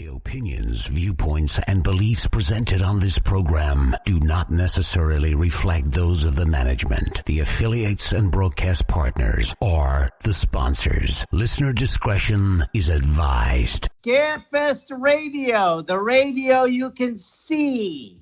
The opinions, viewpoints, and beliefs presented on this program do not necessarily reflect those of the management, the affiliates and broadcast partners, or the sponsors. Listener discretion is advised. Scarefest Radio, the radio you can see.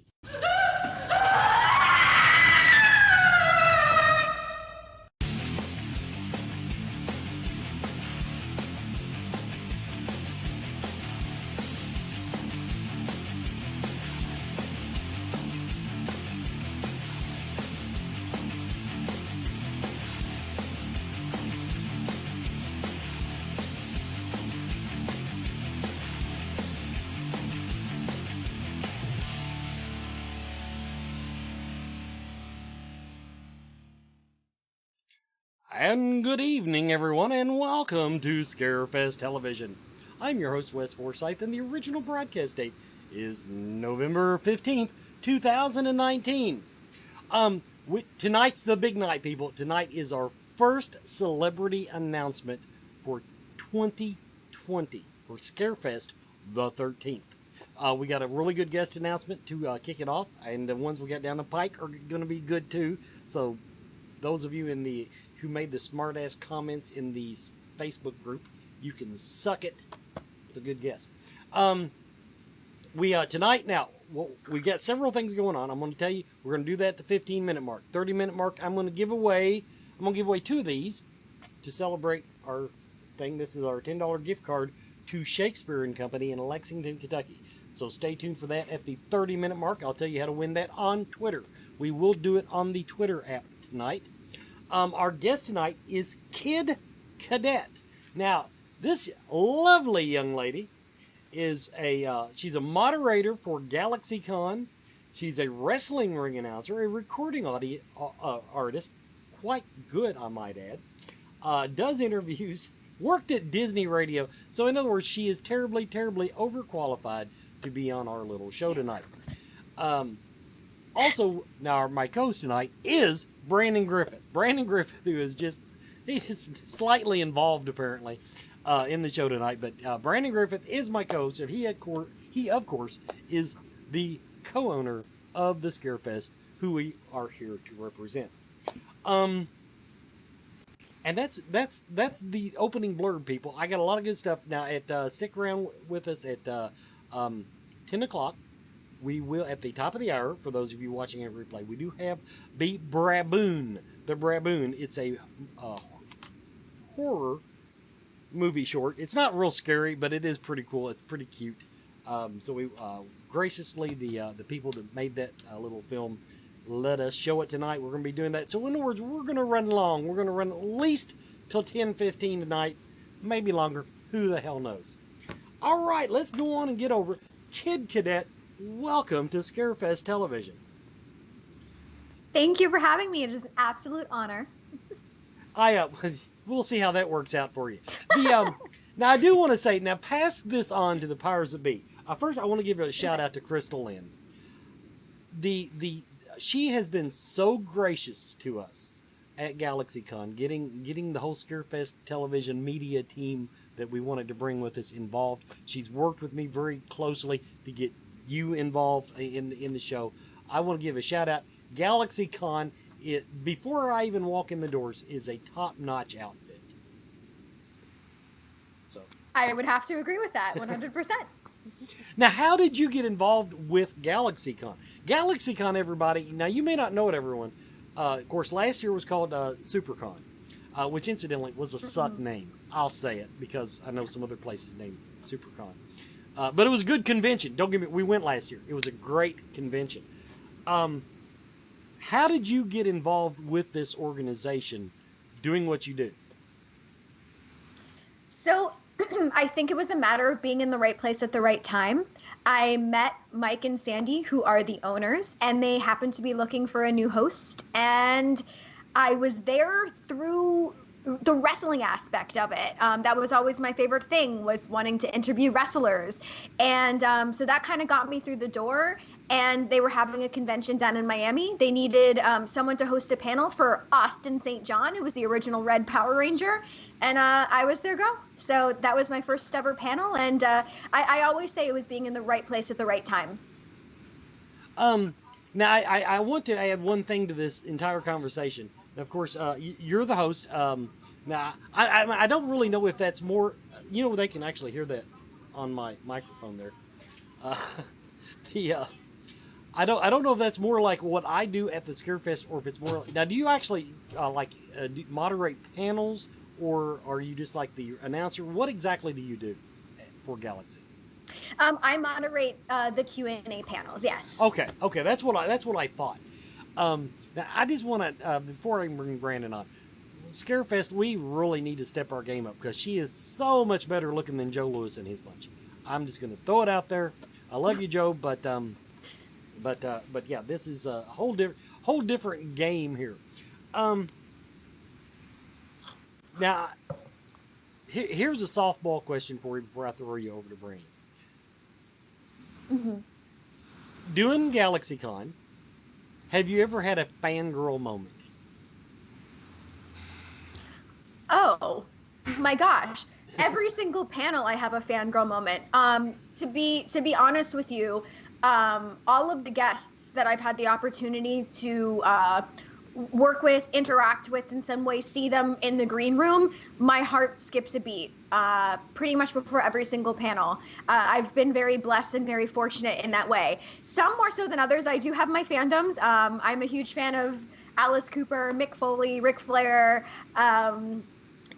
And good evening, everyone, and welcome to Scarefest Television. I'm your host, Wes Forsyth, and the original broadcast date is November 15th, 2019. Tonight's the big night, people. Tonight is our first celebrity announcement for 2020, for Scarefest the 13th. We got a really good guest announcement to kick it off, and the ones we got down the pike are going to be good, too. So, those of you who made the smart-ass comments in the Facebook group, you can suck it. It's a good guess. Tonight, now, we got several things going on. I'm going to tell you, we're going to do that at the 15-minute mark. 30-minute mark, I'm going to give away two of these to celebrate our thing. This is our $10 gift card to Shakespeare and Company in Lexington, Kentucky. So stay tuned for that at the 30-minute mark. I'll tell you how to win that on Twitter. We will do it on the Twitter app tonight. Our guest tonight is Kid Cadet. Now, this lovely young lady is she's a moderator for GalaxyCon. She's a wrestling ring announcer, a recording artist, quite good, I might add. Does interviews, worked at Disney Radio. So, in other words, she is terribly, terribly overqualified to be on our little show tonight. Also, now my co-host tonight is Brandon Griffith. Brandon Griffith, who is he's slightly involved apparently in the show tonight. But Brandon Griffith is my co-host, and he of course is the co-owner of the Scarefest, who we are here to represent. And that's the opening blurb, people. I got a lot of good stuff now. Stick around with us at 10 o'clock. We will, at the top of the hour, for those of you watching a replay, we do have the Braboon. The Braboon, it's a horror movie short. It's not real scary, but it is pretty cool. It's pretty cute. So we graciously, the people that made that little film let us show it tonight. We're going to be doing that. So in other words, we're going to run long. We're going to run at least till 10:15 tonight. Maybe longer. Who the hell knows? All right, let's go on and get over it. Kid Cadet, welcome to Scarefest Television. Thank you for having me. It is an absolute honor. We'll see how that works out for you. Now, I do want to say, now pass this on to the powers that be. First, I want to give a shout out to Crystal Lynn. She has been so gracious to us at GalaxyCon, getting the whole Scarefest Television media team that we wanted to bring with us involved. She's worked with me very closely to get you involved in the show. I want to give a shout out. GalaxyCon, before I even walk in the doors, is a top-notch outfit. So I would have to agree with that 100%. Now, how did you get involved with GalaxyCon? GalaxyCon, everybody, now you may not know it, everyone. Of course, last year was called SuperCon, which incidentally was a suck name. I'll say it because I know some other places named SuperCon. But it was a good convention. Don't get me, we went last year. It was a great convention. How did you get involved with this organization doing what you do? So I think it was a matter of being in the right place at the right time. I met Mike and Sandy, who are the owners, and they happened to be looking for a new host. And I was there through the wrestling aspect of it. That was always my favorite thing, was wanting to interview wrestlers. And so that kind of got me through the door. And they were having a convention down in Miami. They needed someone to host a panel for Austin St. John, who was the original Red Power Ranger. And I was their girl. So that was my first ever panel. And I always say it was being in the right place at the right time. Now, I want to add one thing to this entire conversation. Of course, you're the host. Now, I don't really know if that's more. They can actually hear that on my microphone there. I don't know if that's more like what I do at the Scarefest, or if it's more. Now, do you actually moderate panels, or are you just like the announcer? What exactly do you do for Galaxy? I moderate the Q&A panels. Yes. Okay. That's what I thought. Now, I just want to before I bring Brandon on, Scarefest, we really need to step our game up, because she is so much better looking than Joe Lewis and his bunch. I'm just going to throw it out there. I love you, Joe, but yeah, this is a whole different game here. Now, here's a softball question for you before I throw you over to Brandon. Mm-hmm. Doing GalaxyCon, have you ever had a fangirl moment? Oh my gosh. Every single panel I have a fangirl moment. To be honest with you, all of the guests that I've had the opportunity to work with, interact with in some way, see them in the green room, my heart skips a beat pretty much before every single panel. I've been very blessed and very fortunate in that way. Some more so than others. I do have my fandoms. I'm a huge fan of Alice Cooper, Mick Foley, Ric Flair,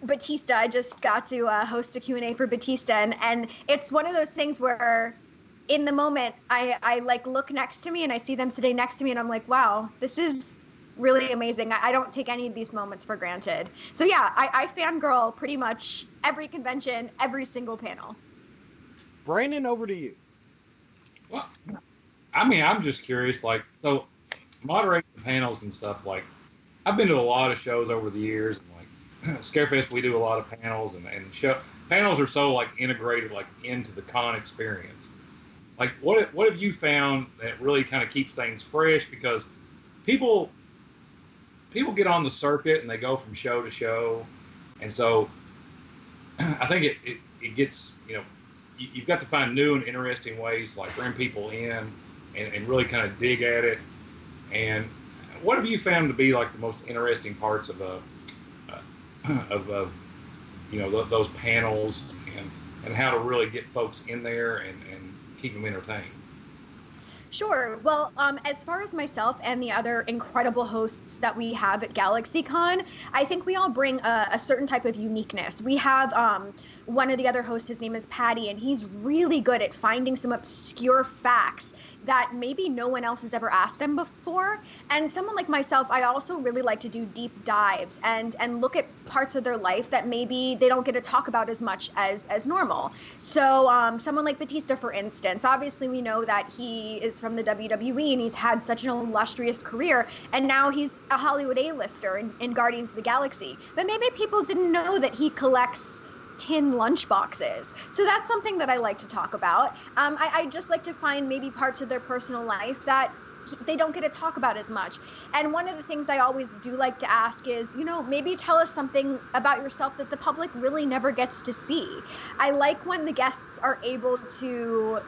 Batista. I just got to host a Q&A for Batista, and it's one of those things where in the moment I like look next to me and I see them sitting next to me and I'm like, wow, this is really amazing. I don't take any of these moments for granted. So yeah, I fangirl pretty much every convention, every single panel. Brandon, over to you. Well, I mean, I'm just curious, like, so moderating the panels and stuff, like, I've been to a lot of shows over the years, and like Scarefest, we do a lot of panels, and panels are so like integrated like into the con experience. Like, what have you found that really kind of keeps things fresh? Because people get on the circuit and they go from show to show, and so I think it gets, you've got to find new and interesting ways to like bring people in and really kind of dig at it. And what have you found to be like the most interesting parts of those panels, and how to really get folks in there and keep them entertained? Sure. Well, as far as myself and the other incredible hosts that we have at GalaxyCon, I think we all bring a certain type of uniqueness. We have one of the other hosts, his name is Patty, and he's really good at finding some obscure facts that maybe no one else has ever asked them before. And someone like myself, I also really like to do deep dives and look at parts of their life that maybe they don't get to talk about as much as normal. So someone like Batista, for instance, obviously we know that he is from the WWE and he's had such an illustrious career, and now he's a Hollywood A-lister in Guardians of the Galaxy. But maybe people didn't know that he collects tin lunch boxes. So that's something that I like to talk about. I just like to find maybe parts of their personal life that they don't get to talk about as much. And one of the things I always do like to ask is, maybe tell us something about yourself that the public really never gets to see. I like when the guests are able to,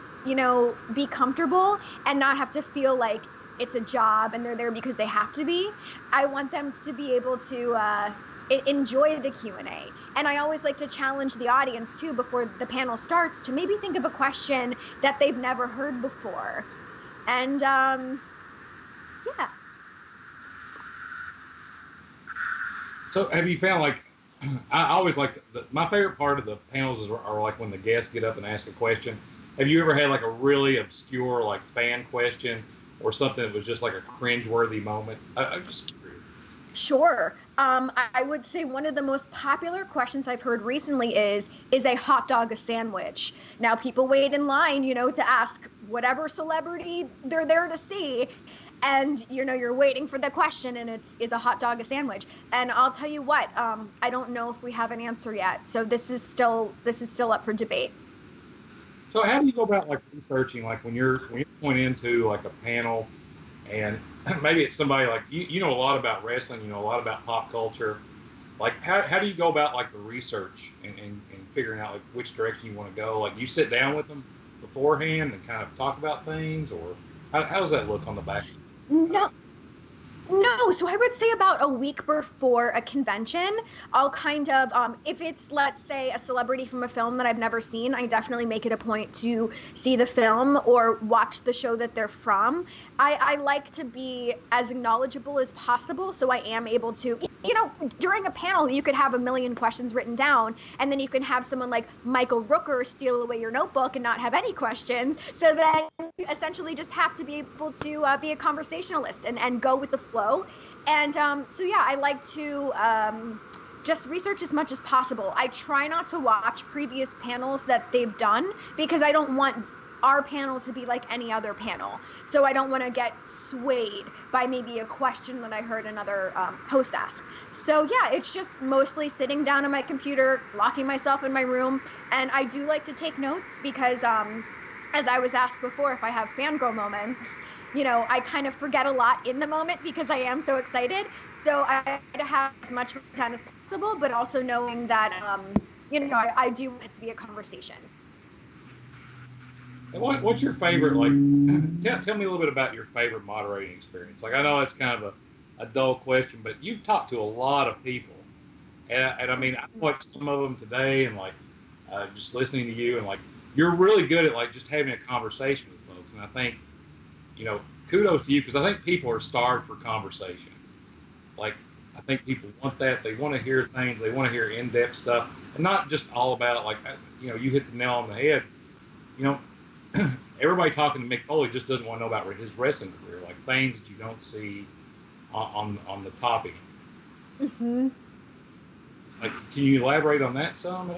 be comfortable and not have to feel like it's a job and they're there because they have to be. I want them to be able to enjoy the Q&A. And I always like to challenge the audience too before the panel starts to maybe think of a question that they've never heard before. And yeah. So have you found, like, I always like my favorite part of the panels are like when the guests get up and ask a question. Have you ever had like a really obscure like fan question or something that was just like a cringeworthy moment? I'm just curious. Sure. I would say one of the most popular questions I've heard recently is a hot dog a sandwich? Now people wait in line, to ask whatever celebrity they're there to see. And, you're waiting for the question, and is a hot dog a sandwich? And I'll tell you what, I don't know if we have an answer yet. So this is still up for debate. So how do you go about like researching, like when you're going into like a panel, and maybe it's somebody like you know a lot about wrestling, you know a lot about pop culture. Like how do you go about like the research and figuring out like which direction you want to go? Like you sit down with them beforehand and kind of talk about things, or how does that look on the back? No, so I would say about a week before a convention, I'll kind of, if it's, let's say, a celebrity from a film that I've never seen, I definitely make it a point to see the film or watch the show that they're from. I like to be as knowledgeable as possible, so I am able to, during a panel, you could have a million questions written down, and then you can have someone like Michael Rooker steal away your notebook and not have any questions, so then you essentially just have to be able to be a conversationalist and go with the flow. And so yeah, I like to just research as much as possible. I try not to watch previous panels that they've done because I don't want our panel to be like any other panel. So I don't want to get swayed by maybe a question that I heard another host ask. So yeah, it's just mostly sitting down on my computer, locking myself in my room. And I do like to take notes because as I was asked before, if I have fangirl moments, I kind of forget a lot in the moment because I am so excited. So I try to have as much time as possible, but also knowing that, I do want it to be a conversation. What's your favorite, like, tell me a little bit about your favorite moderating experience. Like, I know it's kind of a dull question, but you've talked to a lot of people. And I mean, I watched some of them today and, like, just listening to you, and, like, you're really good at, like, just having a conversation with folks. And I think, kudos to you, because I think people are starved for conversation. Like, I think people want that. They want to hear things. They want to hear in-depth stuff, and not just all about, like, you hit the nail on the head. Everybody talking to Mick Foley just doesn't want to know about his wrestling career, like things that you don't see on the topic. Mm-hmm. Like, can you elaborate on that some?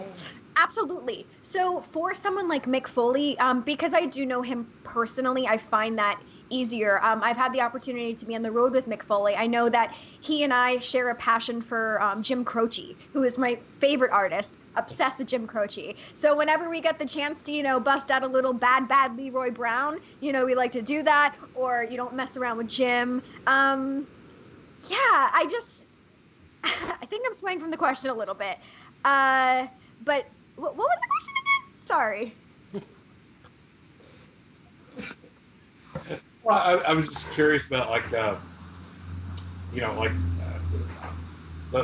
Absolutely. So for someone like Mick Foley, because I do know him personally, I find that easier. I've had the opportunity to be on the road with Mick Foley. I know that he and I share a passion for Jim Croce, who is my favorite artist. Obsessed with Jim Croce. So whenever we get the chance to, bust out a little bad Leroy Brown, we like to do that, or you don't mess around with Jim. I think I'm swaying from the question a little bit. But what was the question again? Sorry. Well, I was just curious about, like,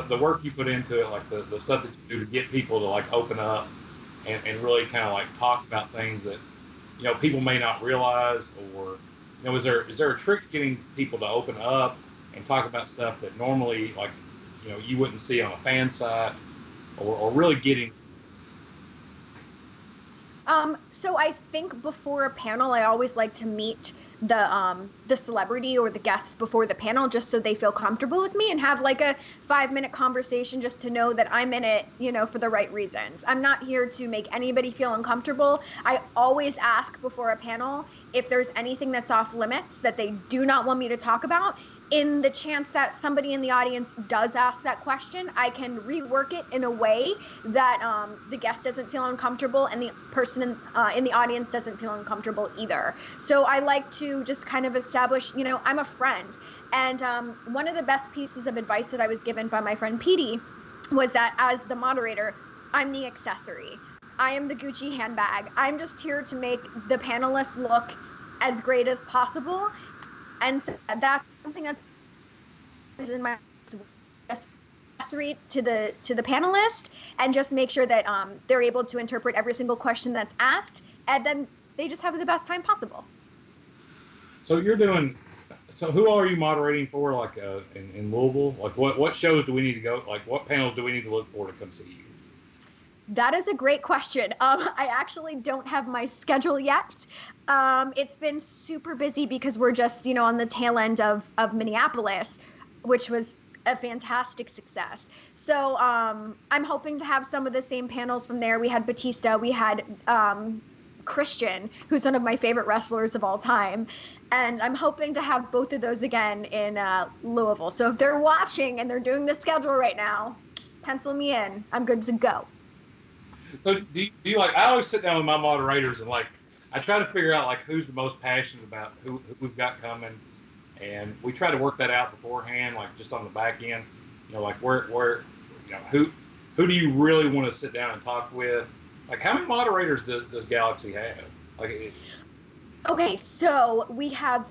the work you put into it, like the stuff that you do to get people to, like, open up and really kind of, like, talk about things that, people may not realize, or, is there a trick getting people to open up and talk about stuff that normally, like, you wouldn't see on a fan site, or really getting. So I think before a panel, I always like to meet the celebrity or the guest before the panel, just so they feel comfortable with me and have like a 5-minute conversation, just to know that I'm in it, for the right reasons. I'm not here to make anybody feel uncomfortable. I always ask before a panel if there's anything that's off limits that they do not want me to talk about. In the chance that somebody in the audience does ask that question, I can rework it in a way that the guest doesn't feel uncomfortable and the person in the audience doesn't feel uncomfortable either. So I like to just kind of establish, I'm a friend. And one of the best pieces of advice that I was given by my friend Petey was that as the moderator, I'm the accessory. I am the Gucci handbag. I'm just here to make the panelists look as great as possible. And so that's something that is in my accessory to the panelist, and just make sure that they're able to interpret every single question that's asked, and then they just have the best time possible. So who are you moderating for, like, in Louisville? Like, what shows do we need to go? Like, what panels do we need to look for to come see you? That is a great question. I actually don't have my schedule yet. It's been super busy because we're just, on the tail end of Minneapolis, which was a fantastic success. So I'm hoping to have some of the same panels from there. We had Batista, we had Christian, who's one of my favorite wrestlers of all time. And I'm hoping to have both of those again in Louisville. So if they're watching and they're doing the schedule right now, pencil me in. I'm good to go. So do you like, I always sit down with my moderators and like, I try to figure out like who's the most passionate about who we've got coming. And we try to work that out beforehand, like just on the back end, you know, like where you know, who do you really want to sit down and talk with? Like how many moderators does Galaxy have? Like, Okay, so we have,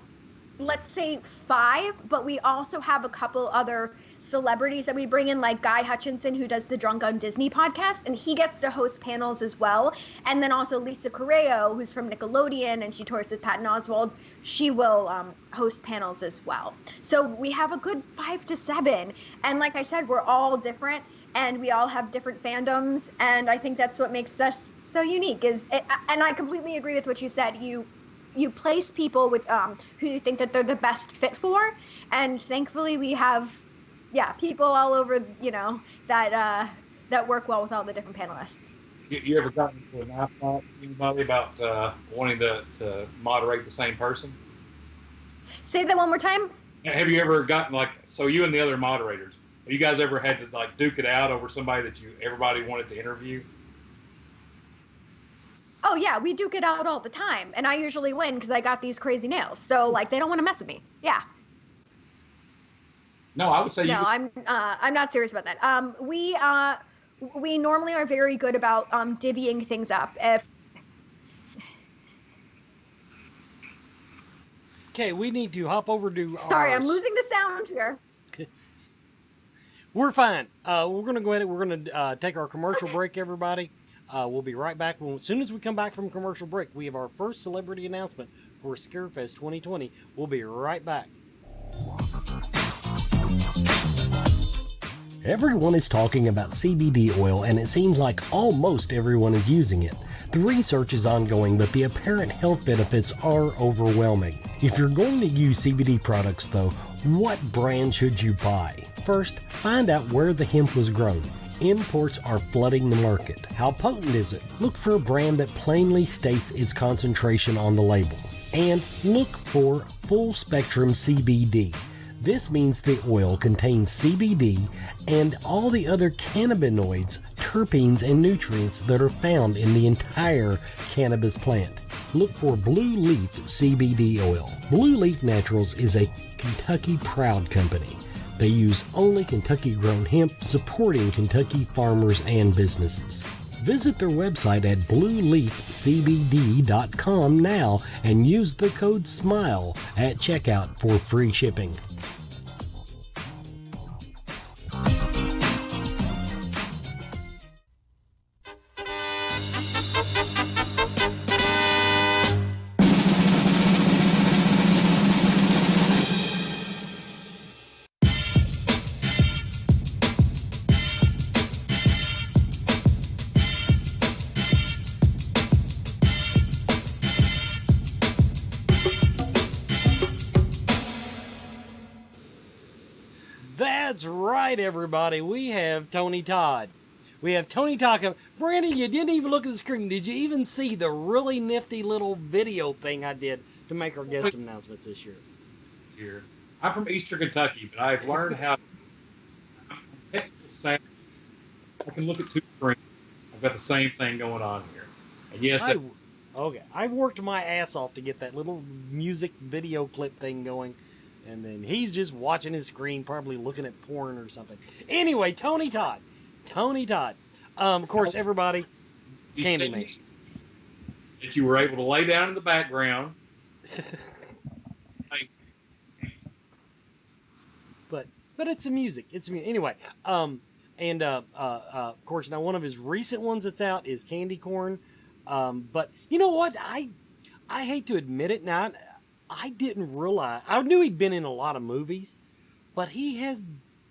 let's say 5, but we also have a couple other celebrities that we bring in, like Guy Hutchinson, who does the Drunk on Disney podcast, and he gets to host panels as well. And then also Lisa Correo, who's from Nickelodeon, and she tours with Patton Oswalt. She will host panels as well. So we have a good 5 to 7. And like I said, we're all different, and we all have different fandoms. And I think that's what makes us so unique. And I completely agree with what you said. You place people with who you think that they're the best fit for, and thankfully we have people all over, you know, that work well with all the different panelists. You ever gotten into a knife fight with anybody about wanting to moderate the same person? Say that one more time. Have you ever gotten like, so you and the other moderators, have you guys ever had to like duke it out over somebody that everybody wanted to interview? Oh yeah, we duke it out all the time, and I usually win because I got these crazy nails. So like they don't want to mess with me. Yeah. No, I would say no. I'm not serious about that. We normally are very good about divvying things up. Okay, we need to hop over to. Sorry, I'm losing the sound here. We're fine. We're gonna go ahead. We're gonna take our commercial break, everybody. We'll be right back. As soon as we come back from commercial break, we have our first celebrity announcement for Scarefest 2020. We'll be right back. Everyone is talking about CBD oil, and it seems like almost everyone is using it. The research is ongoing, but the apparent health benefits are overwhelming. If you're going to use CBD products, though, what brand should you buy? First, find out where the hemp was grown. Imports are flooding the market. How potent is it? Look for a brand that plainly states its concentration on the label. And look for full spectrum CBD. This means the oil contains CBD and all the other cannabinoids, terpenes, and nutrients that are found in the entire cannabis plant. Look for Blue Leaf CBD oil. Blue Leaf Naturals is a Kentucky proud company. They use only Kentucky-grown hemp, supporting Kentucky farmers and businesses. Visit their website at blueleafcbd.com now and use the code SMILE at checkout for free shipping. That's right, everybody. We have Tony Todd. We have Tony Todd. Brandon, you didn't even look at the screen. Did you even see the really nifty little video thing I did to make our guest announcements this year? Here, I'm from Eastern Kentucky, but I've learned how I can look at 2 screens. I've got the same thing going on here. And yes, okay. I've worked my ass off to get that little music video clip thing going. And then he's just watching his screen, probably looking at porn or something. Anyway, Tony Todd. Tony Todd. Of course, everybody, Candyman. That you were able to lay down in the background. But it's the music. It's anyway. Of course, now one of his recent ones that's out is Candy Corn. But you know what? I hate to admit it now. I didn't realize. I knew he'd been in a lot of movies, but he has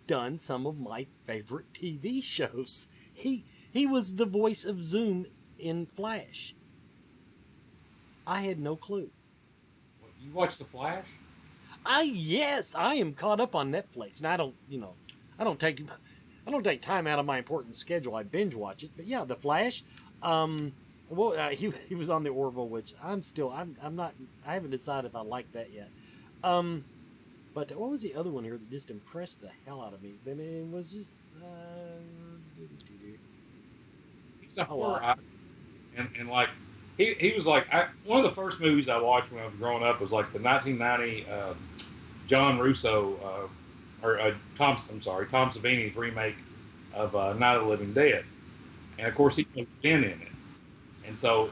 done some of my favorite TV shows. He was the voice of Zoom in Flash. I had no clue. You watch The Flash? Yes, I am caught up on Netflix. And I don't, I don't take time out of my important schedule. I binge watch it. But yeah, The Flash. He was on the Orville, which I'm not. I haven't decided if I like that yet. But what was the other one here that just impressed the hell out of me? Then it was just. He's a horror, and like he was like one of the first movies I watched when I was growing up was like the 1990 John Russo Tom Savini's remake of Night of the Living Dead, and of course he was in it, and so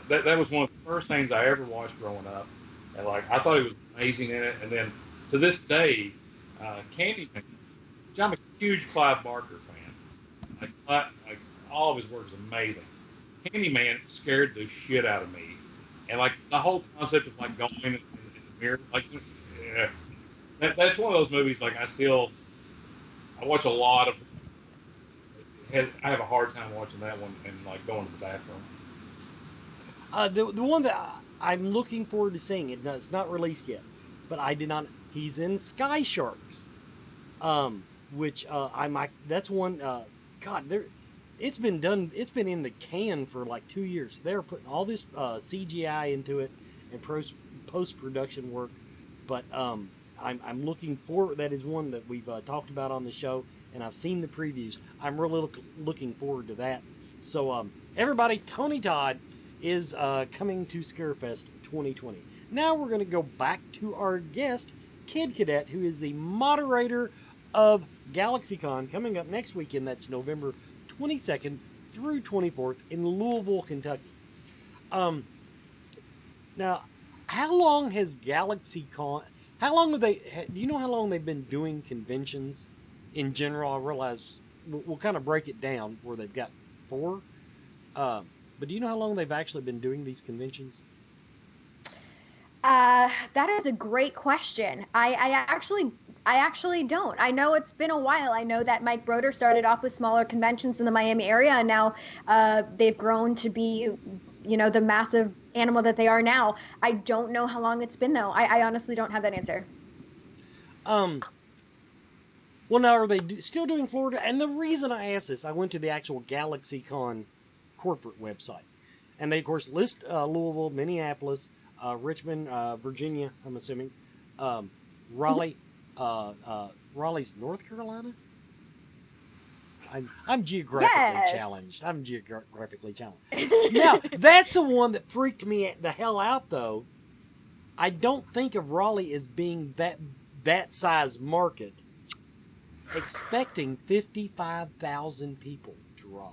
that was one of the first things I ever watched growing up, and like I thought he was amazing in it, and then to this day, Candyman. I'm a huge Clive Barker fan. Like all of his work is amazing. Candyman scared the shit out of me, and like the whole concept of like going in the mirror, like that's one of those movies. Like I watch a lot of. I have a hard time watching that one and like going to the bathroom. The one that I'm looking forward to seeing, it's not released yet, but I did not. He's in Sky Sharks, which that's one. God, it's been done. It's been in the can for like 2 years. They're putting all this CGI into it and post production work, but I'm looking forward. That is one that we've talked about on the show, and I've seen the previews. I'm really looking forward to that. So everybody, Tony Todd is coming to Scarefest 2020. Now we're going to go back to our guest, Kid Cadet, who is the moderator of GalaxyCon coming up next weekend. That's November 22nd through 24th in Louisville, Kentucky. Now, how long has GalaxyCon? How long have they? Do you know how long they've been doing conventions in general? I realize we'll kind of break it down where they've got 4. But do you know how long they've actually been doing these conventions? That is a great question. I actually don't. I know it's been a while. I know that Mike Broder started off with smaller conventions in the Miami area, and now they've grown to be, the massive animal that they are now. I don't know how long it's been, though. I honestly don't have that answer. Well, now, are they still doing Florida? And the reason I asked this, I went to the actual GalaxyCon corporate website, and they, of course, list Louisville, Minneapolis, Richmond, Virginia, I'm assuming, Raleigh, Raleigh's North Carolina. I'm geographically challenged. Now, that's the one that freaked me the hell out, though. I don't think of Raleigh as being that size market, expecting 55,000 people to Raleigh.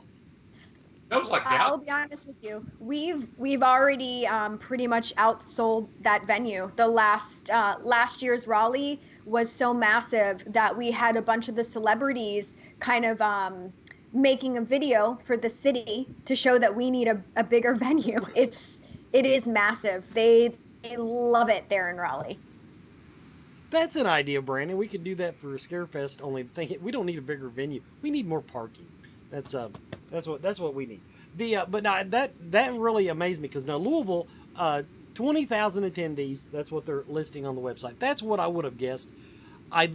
That was like I'll be honest with you. We've already pretty much outsold that venue. The last year's Raleigh was so massive that we had a bunch of the celebrities kind of making a video for the city to show that we need a bigger venue. It is massive. They love it there in Raleigh. That's an idea, Brandon. We could do that for Scarefest. Only the thing, we don't need a bigger venue. We need more parking. That's what we need. But now that really amazed me, because now Louisville, 20,000 attendees. That's what they're listing on the website. That's what I would have guessed. I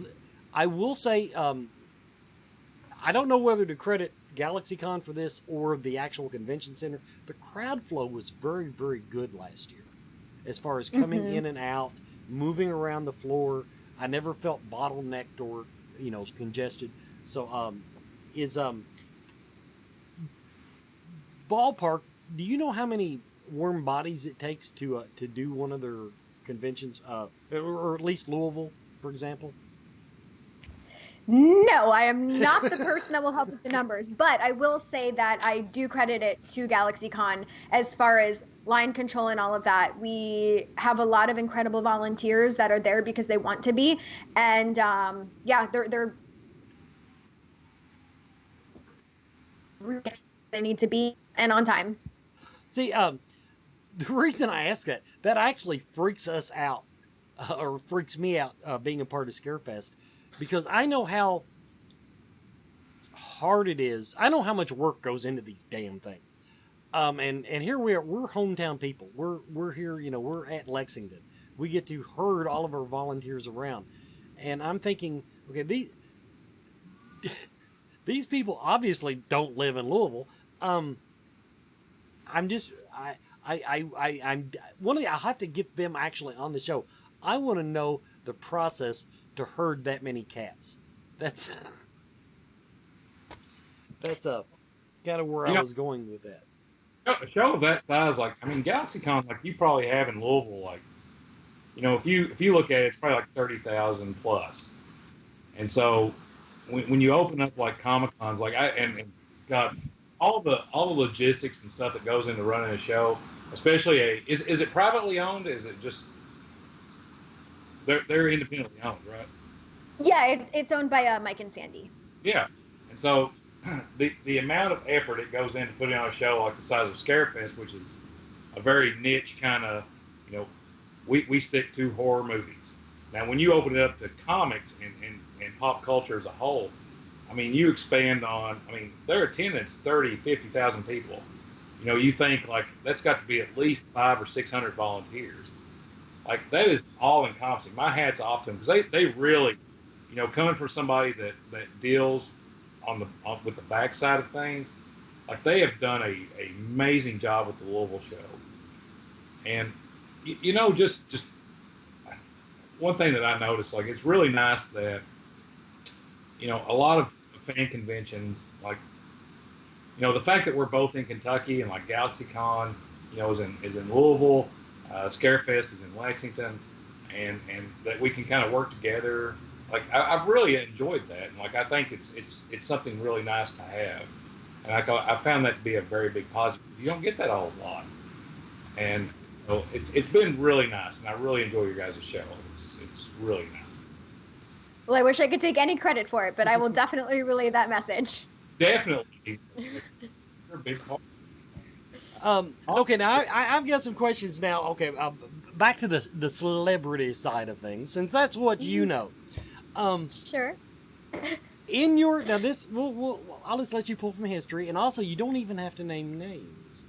will say, I don't know whether to credit GalaxyCon for this or the actual convention center. The crowd flow was very, very good last year, as far as coming in and out, moving around the floor. I never felt bottlenecked or congested. So ballpark, do you know how many warm bodies it takes to do one of their conventions, or at least Louisville, for example? No, I am not the person that will help with the numbers, but I will say that I do credit it to GalaxyCon as far as line control and all of that. We have a lot of incredible volunteers that are there because they want to be, and they're they need to be and on time. See, the reason I ask that actually freaks us out, or freaks me out, being a part of Scarefest, because I know how hard it is. I know how much work goes into these damn things. And here we are. We're hometown people. We're here. We're at Lexington. We get to herd all of our volunteers around, and I'm thinking, okay, these people obviously don't live in Louisville. I'm I have to get them actually on the show. I want to know the process to herd that many cats. That's kind of where I was going with that. A show of that size, like, I mean, GalaxyCon, like you probably have in Louisville, like, you know, if you look at it, it's probably like 30,000 plus. And so when you open up like Comic Cons, like and God, all the logistics and stuff that goes into running a show, especially is it privately owned? Is it just they're independently owned, right? Yeah, it's owned by Mike and Sandy. Yeah, and so the amount of effort it goes into putting on a show like the size of Scarefest, which is a very niche kind of, you know, we stick to horror movies. Now, when you open it up to comics and pop culture as a whole, I mean, you expand on, I mean, their attendance, 30, 50,000 people. You know, you think, like, that's got to be at least 500 or 600 volunteers. Like, that is all-encompassing. My hat's off to them, because they really, you know, coming from somebody that deals with the backside of things, like, they have done a amazing job with the Louisville show. And, you know, just one thing that I noticed, like, it's really nice that, you know, a lot of fan conventions, like, you know, the fact that we're both in Kentucky and like GalaxyCon, you know, is in Louisville, Scarefest is in Lexington, and that we can kind of work together. Like, I've really enjoyed that, and like I think it's something really nice to have, and I found that to be a very big positive. You don't get that a whole lot, and so it's been really nice, and I really enjoy your guys' show. It's really nice. Well, I wish I could take any credit for it, but I will definitely relay that message. Definitely. You're a big part. Okay, now I've got some questions now. Okay, back to the celebrity side of things, since that's what you know. Sure. In your now, this I'll just let you pull from history, and also you don't even have to name names.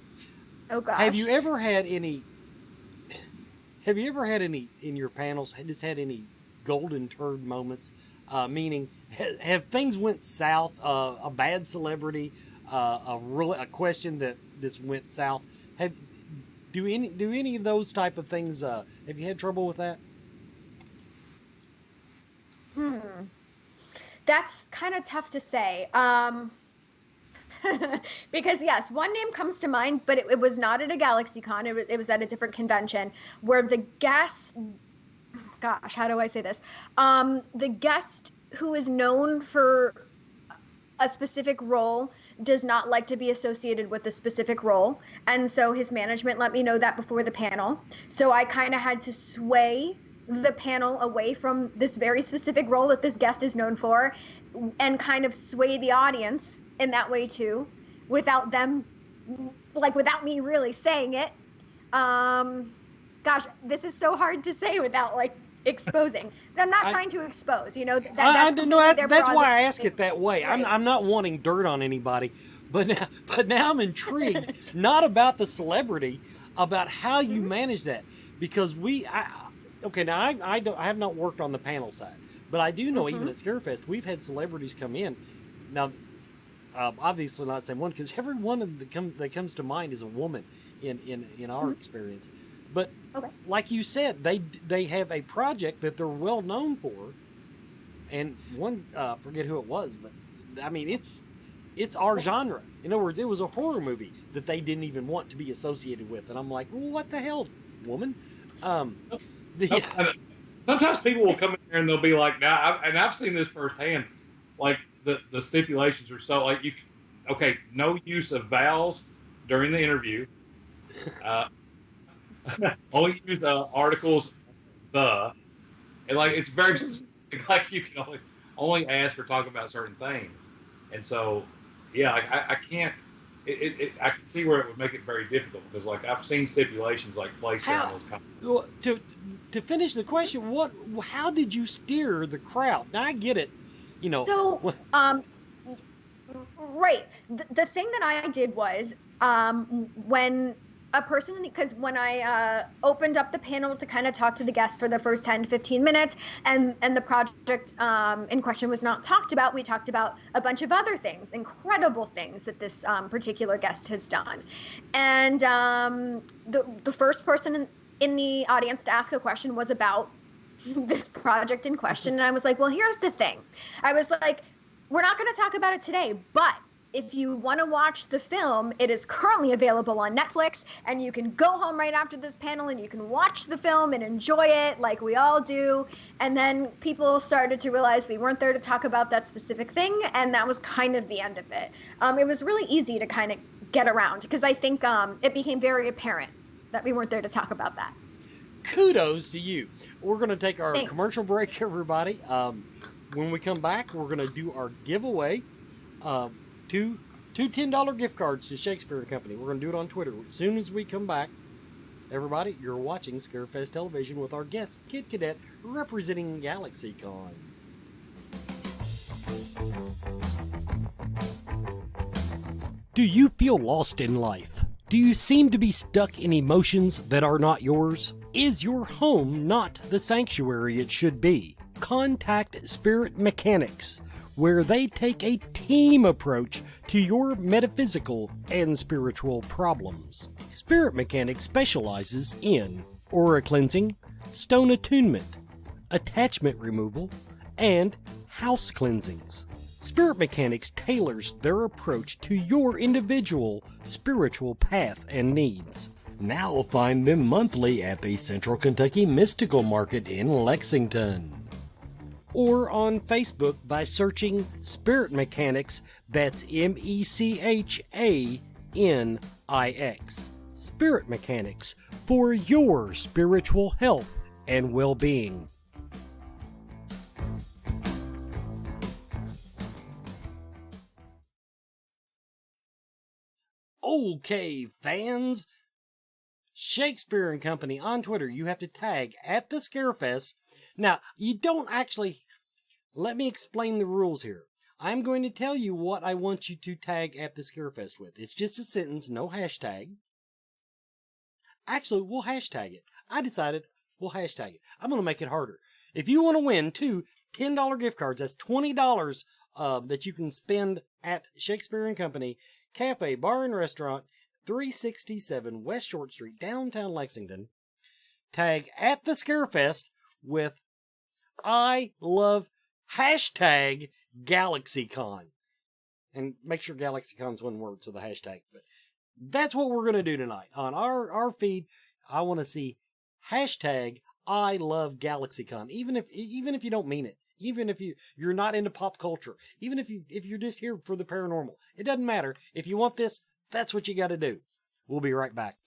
Oh gosh. Have you ever had any in your panels? Just had any golden turd moments? Meaning, have things went south? A bad celebrity, a question that this went south. Do any of those type of things? Have you had trouble with that? That's kind of tough to say. Because yes, one name comes to mind, but it was not at a GalaxyCon. It was at a different convention where the guest, gosh, how do I say this? The guest who is known for a specific role does not like to be associated with a specific role. And so his management let me know that before the panel. So I kind of had to sway the panel away from this very specific role that this guest is known for, and kind of sway the audience in that way too, without me really saying it. Gosh, this is so hard to say without like exposing. But I'm not trying to expose, you know. That's why I ask it that way. Right. I'm not wanting dirt on anybody, but now I'm intrigued, not about the celebrity, about how you manage that, because I have not worked on the panel side, but I do know even at Scarefest we've had celebrities come in. Now, obviously not the same one, because every one of them that comes to mind is a woman in our experience. But like you said, they have a project that they're well known for, and one forget who it was, but I mean it's our genre. In other words, it was a horror movie that they didn't even want to be associated with, and I'm like, well, what the hell, woman? Sometimes people will come in here and they'll be like, "Now," and I've seen this firsthand. Like the stipulations are so like no use of vowels during the interview. Only use articles, and like it's very specific. Like you can only ask or talk about certain things, and so yeah, I can't. I can see where it would make it very difficult, because like I've seen stipulations like placed on those comments. To finish the question, how did you steer the crowd? Now I get it, you know. So right, the thing that I did was when a person, because when I opened up the panel to kind of talk to the guests for the first 10 to 15 minutes, and the project in question was not talked about, we talked about a bunch of other things, incredible things that this particular guest has done. And the first person in the audience to ask a question was about this project in question. And I was like, well, here's the thing. I was like, we're not going to talk about it today, but if you want to watch the film, it is currently available on Netflix, and you can go home right after this panel and you can watch the film and enjoy it like we all do. And then people started to realize we weren't there to talk about that specific thing, and that was kind of the end of it. It was really easy to kind of get around, because I think it became very apparent that we weren't there to talk about that. Kudos to you. We're going to take our Thanks. commercial break, everybody. When we come back, we're going to do our giveaway. Two $10 gift cards to Shakespeare & Company. We're going to do it on Twitter as soon as we come back. Everybody, you're watching Scarefest Television with our guest, Kid Cadet, representing GalaxyCon. Do you feel lost in life? Do you seem to be stuck in emotions that are not yours? Is your home not the sanctuary it should be? Contact Spirit Mechanics, where they take a team approach to your metaphysical and spiritual problems. Spirit Mechanics specializes in aura cleansing, stone attunement, attachment removal, and house cleansings. Spirit Mechanics tailors their approach to your individual spiritual path and needs. Now find them monthly at the Central Kentucky Mystical Market in Lexington, or on Facebook by searching Spirit Mechanics, that's MECHANIX. Spirit Mechanics, for your spiritual health and well-being. Okay, fans. Shakespeare & Company on Twitter, you have to tag at the Scarefest. Now, you don't actually... Let me explain the rules here. I'm going to tell you what I want you to tag at the Scarefest with. It's just a sentence, no hashtag. Actually, we'll hashtag it. I decided we'll hashtag it. I'm going to make it harder. If you want to win two $10 gift cards, that's $20 that you can spend at Shakespeare & Company, Cafe, Bar, and Restaurant, 367 West Short Street, downtown Lexington. Tag at the Scarefest with I love hashtag GalaxyCon. And make sure GalaxyCon's one word, so the hashtag. But that's what we're going to do tonight. On our feed, I want to see hashtag I love GalaxyCon. Even if you don't mean it. Even if you're not into pop culture. Even if you're just here for the paranormal. It doesn't matter. If you want this, that's what you got to do. We'll be right back.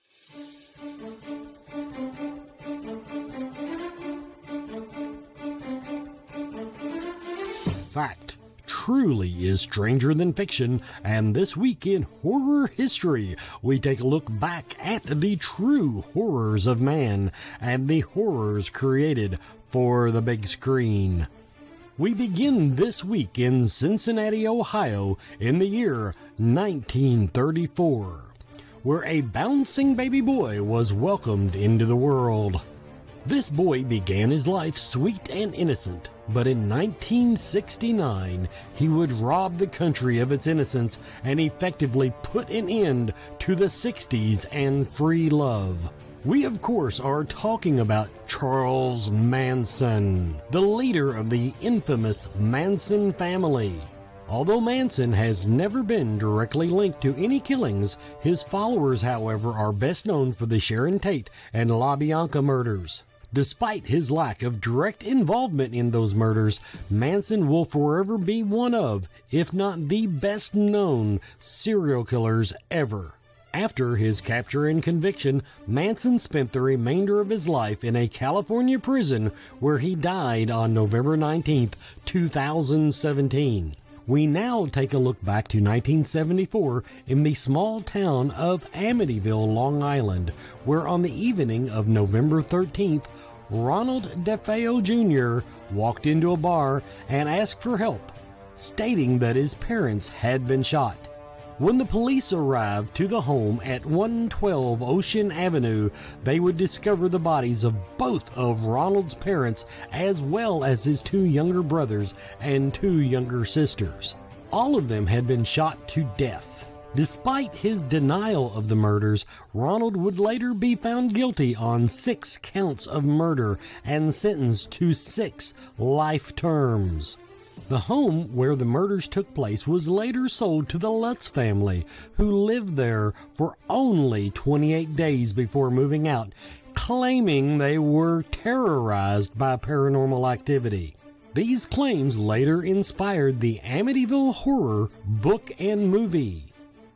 Fact truly is stranger than fiction, and this week in horror history, we take a look back at the true horrors of man and the horrors created for the big screen. We begin this week in Cincinnati, Ohio, in the year 1934, where a bouncing baby boy was welcomed into the world. This boy began his life sweet and innocent, but in 1969, he would rob the country of its innocence and effectively put an end to the 60s and free love. We, of course, are talking about Charles Manson, the leader of the infamous Manson family. Although Manson has never been directly linked to any killings, his followers, however, are best known for the Sharon Tate and LaBianca murders. Despite his lack of direct involvement in those murders, Manson will forever be one of, if not the best known, serial killers ever. After his capture and conviction, Manson spent the remainder of his life in a California prison where he died on November 19, 2017. We now take a look back to 1974 in the small town of Amityville, Long Island, where on the evening of November 13th, Ronald DeFeo Jr. walked into a bar and asked for help, stating that his parents had been shot. When the police arrived to the home at 112 Ocean Avenue, they would discover the bodies of both of Ronald's parents as well as his 2 younger brothers and 2 younger sisters. All of them had been shot to death. Despite his denial of the murders, Ronald would later be found guilty on 6 counts of murder and sentenced to 6 life terms. The home where the murders took place was later sold to the Lutz family, who lived there for only 28 days before moving out, claiming they were terrorized by paranormal activity. These claims later inspired the Amityville Horror book and movie.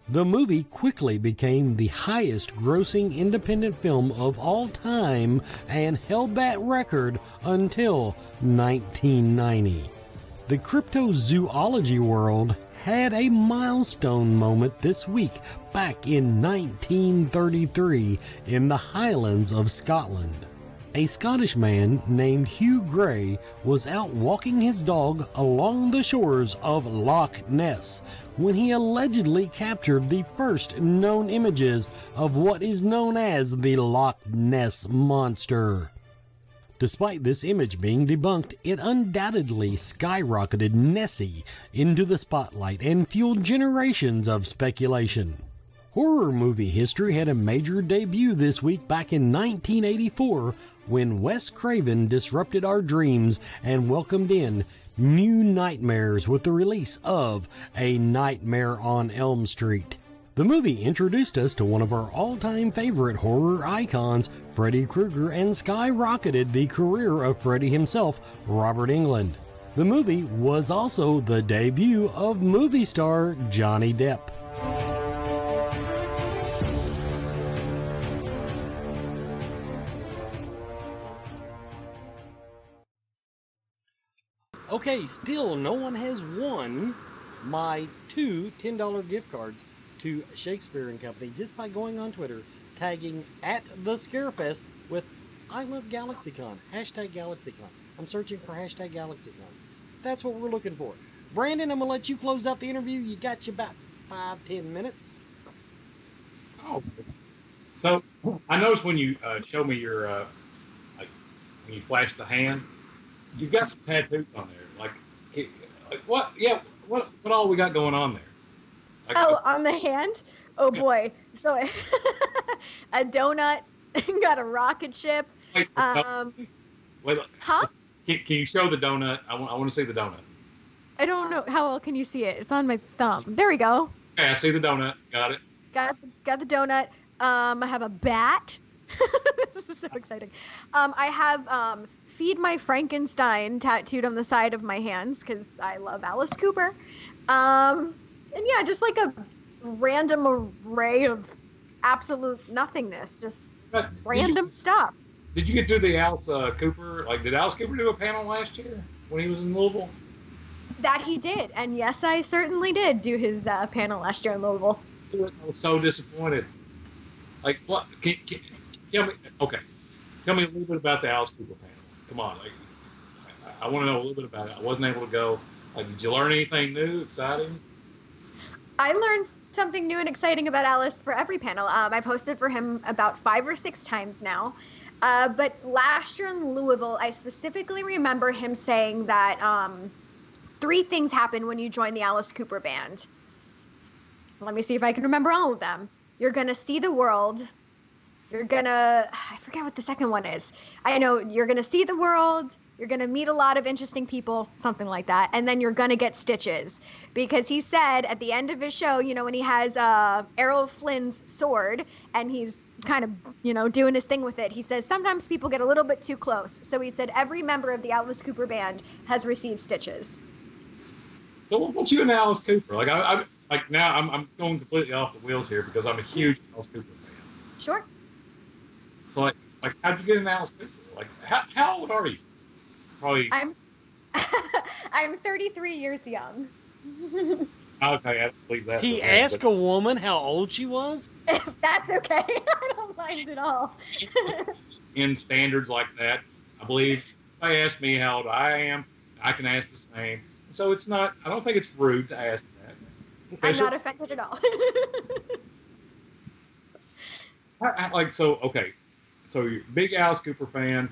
The movie quickly became the highest-grossing independent film of all time and held that record until 1990. The cryptozoology world had a milestone moment this week back in 1933 in the Highlands of Scotland. A Scottish man named Hugh Gray was out walking his dog along the shores of Loch Ness when he allegedly captured the first known images of what is known as the Loch Ness Monster. Despite this image being debunked, it undoubtedly skyrocketed Nessie into the spotlight and fueled generations of speculation. Horror movie history had a major debut this week back in 1984 when Wes Craven disrupted our dreams and welcomed in new nightmares with the release of A Nightmare on Elm Street. The movie introduced us to one of our all-time favorite horror icons, Freddy Krueger, and skyrocketed the career of Freddy himself, Robert Englund. The movie was also the debut of movie star Johnny Depp. Okay, still no one has won my 2 $10 gift cards to Shakespeare & Company just by going on Twitter, tagging at the Scarefest with I love GalaxyCon, hashtag GalaxyCon. I'm searching for hashtag GalaxyCon. That's what we're looking for. Brandon, I'm going to let you close out the interview. You got you about 5-10 minutes. Oh, so I noticed when you show me your, like when you flash the hand, you've got some tattoos on there. Like what? Yeah, what all we got going on there? Like, On the hand? Oh boy. So a donut, got a rocket ship. Wait, Huh? Can you show the donut? I want to see the donut. I don't know. How well can you see it? It's on my thumb. There we go. Okay, I see the donut. Got it. Got the donut. I have a bat. This is so exciting. I have Feed My Frankenstein tattooed on the side of my hands because I love Alice Cooper. And yeah, just like a random array of absolute nothingness, just random stuff. Did you get to do the Alice Cooper? Like, did Alice Cooper do a panel last year when he was in Louisville? That he did, and yes, I certainly did do his panel last year in Louisville. I was so disappointed. Like, what? Can tell me? Okay, tell me a little bit about the Alice Cooper panel. Come on, like, I want to know a little bit about it. I wasn't able to go. Like, did you learn anything new, exciting? I learned something new and exciting about Alice for every panel. I've hosted for him about 5 or 6 times now. But last year in Louisville, I specifically remember him saying that 3 things happen when you join the Alice Cooper band. Let me see if I can remember all of them. You're going to see the world. I forget what the second one is. I know you're going to see the world. You're going to meet a lot of interesting people, something like that. And then you're going to get stitches. Because he said at the end of his show, you know, when he has Errol Flynn's sword and he's kind of, you know, doing his thing with it, he says sometimes people get a little bit too close. So he said every member of the Alice Cooper band has received stitches. So what's you and Alice Cooper? Like, I'm going completely off the wheels here because I'm a huge Alice Cooper fan. Sure. So like how'd you get into Alice Cooper? Like, how old are you? Probably. I'm 33 years young. Okay, I believe that. He asked a woman how old she was? That's okay. I don't mind at all. In standards like that, I believe if they ask me how old I am, I can ask the same. So it's not, I don't think it's rude to ask that. I'm not offended at all. Okay. So you're a big Alice Cooper fan.